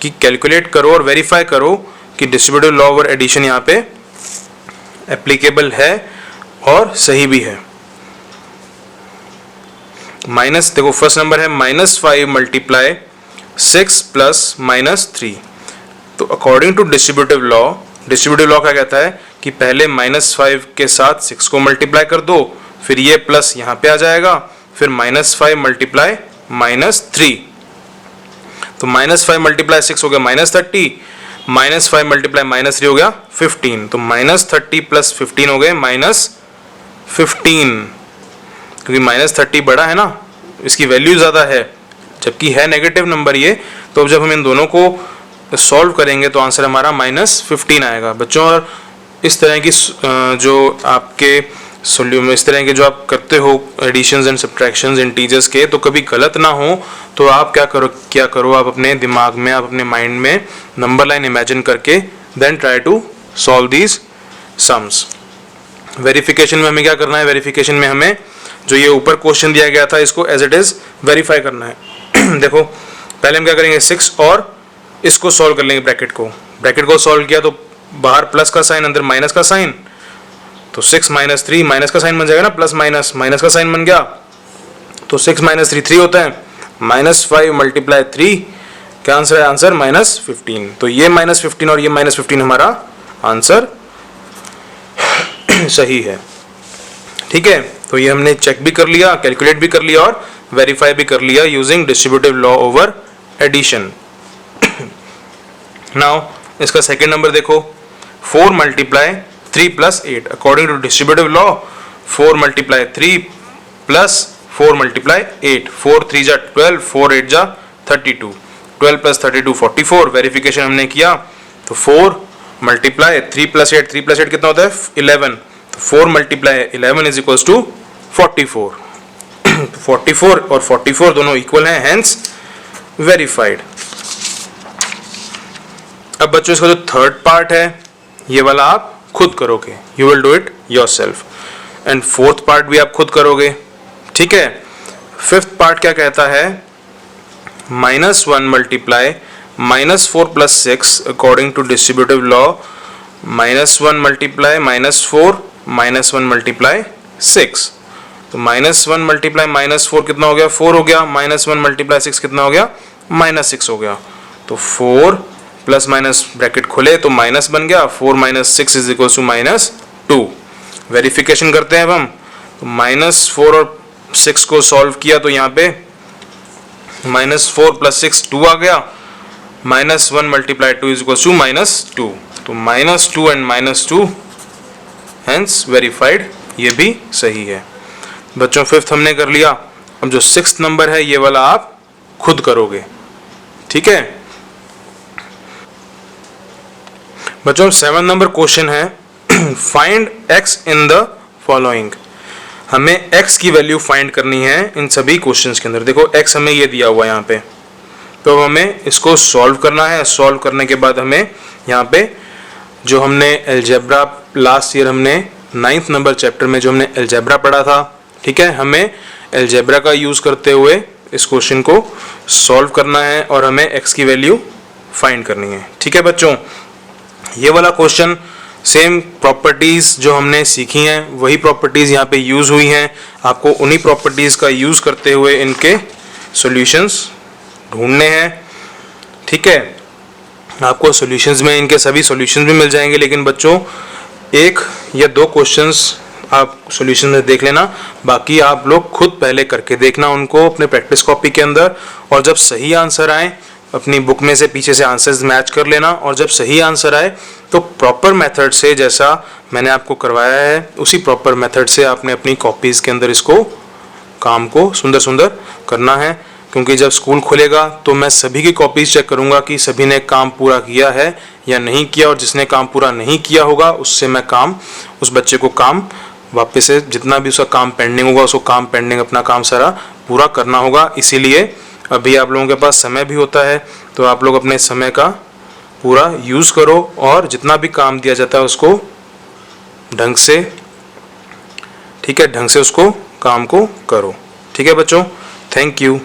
कि कैलकुलेट करो और वेरीफाई करो कि डिस्ट्रीब्यूटिव लॉ ओवर एडिशन यहाँ पे एप्लीकेबल है और सही भी है। माइनस देखो फर्स्ट नंबर है -5 मल्टीप्लाई 6 प्लस -3। तो अकॉर्डिंग टू डिस्ट्रीब्यूटिव लॉ क्या कहता है कि पहले -5 के साथ 6 को मल्टीप्लाई कर दो, फिर ये प्लस यहाँ पे आ जाएगा, फिर -5 मल्टीप्लाई -3। तो -5 मल्टीप्लाई 6 हो गया -30, -5 मल्टीप्लाई -3 हो गया 15। तो -30 प्लस 15 हो गए -15, क्योंकि -30 बड़ा है ना, इसकी वैल्यू ज़्यादा है, जबकि है नेगेटिव नंबर ये। तो अब जब हम इन दोनों को सॉल्व करेंगे तो आंसर हमारा -15 आएगा। बच्चों और इस तरह की जो आपके इस तरह के जो आप करते हो एडिशंस एंड सब्ट्रैक्शंस इंटीजर्स के, तो कभी गलत ना हो तो आप क्या करो आप अपने दिमाग में, आप अपने माइंड में नंबर लाइन इमेजिन करके then try to solve these sums. Verification में हमें क्या करना है, वेरिफिकेशन में हमें जो ये ऊपर क्वेश्चन दिया गया था इसको एज इट इज वेरीफाई करना है। देखो पहले हम क्या करेंगे, 6 और इसको सॉल्व कर लेंगे, ब्रैकेट को सॉल्व किया तो बाहर प्लस का साइन अंदर माइनस का साइन, तो 6 - 3 माइनस का साइन बन जाएगा ना, प्लस माइनस का साइन बन गया, तो 6 - 3 3 होता है, -5 मल्टीप्लाई 3 क्या आंसर है, आंसर -15। तो ये -15 और ये -15 हमारा आंसर सही है। ठीक है, तो ये हमने चेक भी कर लिया, कैलकुलेट भी कर लिया और वेरीफाई भी कर लिया using distributive law over addition. Now इसका सेकेंड नंबर देखो, 4 multiply 3 plus 8। According to distributive law 4 multiply 3 plus 4 multiply 8, 4 3 जा 12, 4 8 जा 32, 12 प्लस 32 44। वेरिफिकेशन हमने किया तो 4 मल्टीप्लाई 3 प्लस 8 कितना होता है 11, तो 4 मल्टीप्लाई 11 इज इक्वल्स टू 44। 44 और 44 दोनों इक्वल हैं, हेंस वेरीफाइड। अब बच्चों इसका जो थर्ड पार्ट है ये वाला आप खुद करोगे, you will do it yourself, and fourth part भी आप खुद करोगे। ठीक है, फिफ्थ पार्ट क्या कहता है, -1 multiply -4 plus 6 according to distributive law, -1 multiply -4 -1 multiply 6। तो -1 मल्टीप्लाई -4 कितना हो गया, 4 हो गया, -1 मल्टीप्लाई 6 कितना हो गया, -6 हो गया। तो 4 प्लस माइनस ब्रैकेट खोले तो माइनस बन गया, 4 - 6 इज इक्वल टू -2। वेरिफिकेशन करते हैं अब हम, तो -4 और 6 को सॉल्व किया तो यहाँ पे -4 प्लस 6 2 आ गया, -1 मल्टीप्लाई 2 इज इक्वल टू -2। तो -2 एंड -2 हेंस वेरीफाइड, ये भी सही है। बच्चों फिफ्थ हमने कर लिया, अब जो सिक्स्थ नंबर है ये वाला आप खुद करोगे। ठीक है बच्चों, 7 नंबर क्वेश्चन है, find x in the following. हमें x की वैल्यू फाइंड करनी है इन सभी क्वेश्चंस के अंदर। देखो x हमें ये दिया हुआ है यहाँ पे, तो हमें इसको सॉल्व करना है। सॉल्व करने के बाद हमें यहाँ पे जो हमने अलजेब्रा लास्ट ईयर हमने 9th नंबर चैप्टर में जो हमने अलजेब्रा पढ़ा था, ठीक है, हमें अलजेब्रा का यूज करते हुए इस क्वेश्चन को सॉल्व करना है और हमें x की वैल्यू फाइंड करनी है। ठीक है बच्चों, ये वाला क्वेश्चन सेम प्रॉपर्टीज़ जो हमने सीखी हैं वही प्रॉपर्टीज़ यहाँ पे यूज़ हुई हैं। आपको उन्हीं प्रॉपर्टीज़ का यूज़ करते हुए इनके सॉल्यूशंस ढूंढने हैं। ठीक है, आपको सॉल्यूशंस में इनके सभी सॉल्यूशंस भी मिल जाएंगे, लेकिन बच्चों 1 या 2 क्वेश्चंस आप सॉल्यूशन में देख लेना, बाकी आप लोग खुद पहले करके देखना उनको अपने प्रैक्टिस कॉपी के अंदर, और जब सही आंसर आए अपनी बुक में से पीछे से आंसर्स मैच कर लेना, और जब सही आंसर आए तो प्रॉपर मेथड से जैसा मैंने आपको करवाया है उसी प्रॉपर मेथड से आपने अपनी कॉपीज़ के अंदर इसको काम को सुंदर सुंदर करना है। क्योंकि जब स्कूल खुलेगा तो मैं सभी की कॉपीज़ चेक करूंगा कि सभी ने काम पूरा किया है या नहीं किया, और जिसने काम पूरा नहीं किया होगा उससे मैं उस बच्चे को काम वापस से जितना भी उसका काम पेंडिंग होगा उसको काम पेंडिंग अपना काम सारा पूरा करना होगा। इसीलिए अभी आप लोगों के पास समय भी होता है, तो आप लोग अपने समय का पूरा यूज़ करो और जितना भी काम दिया जाता है उसको ढंग से, ठीक है, ढंग से उसको काम को करो। ठीक है बच्चों, थैंक यू।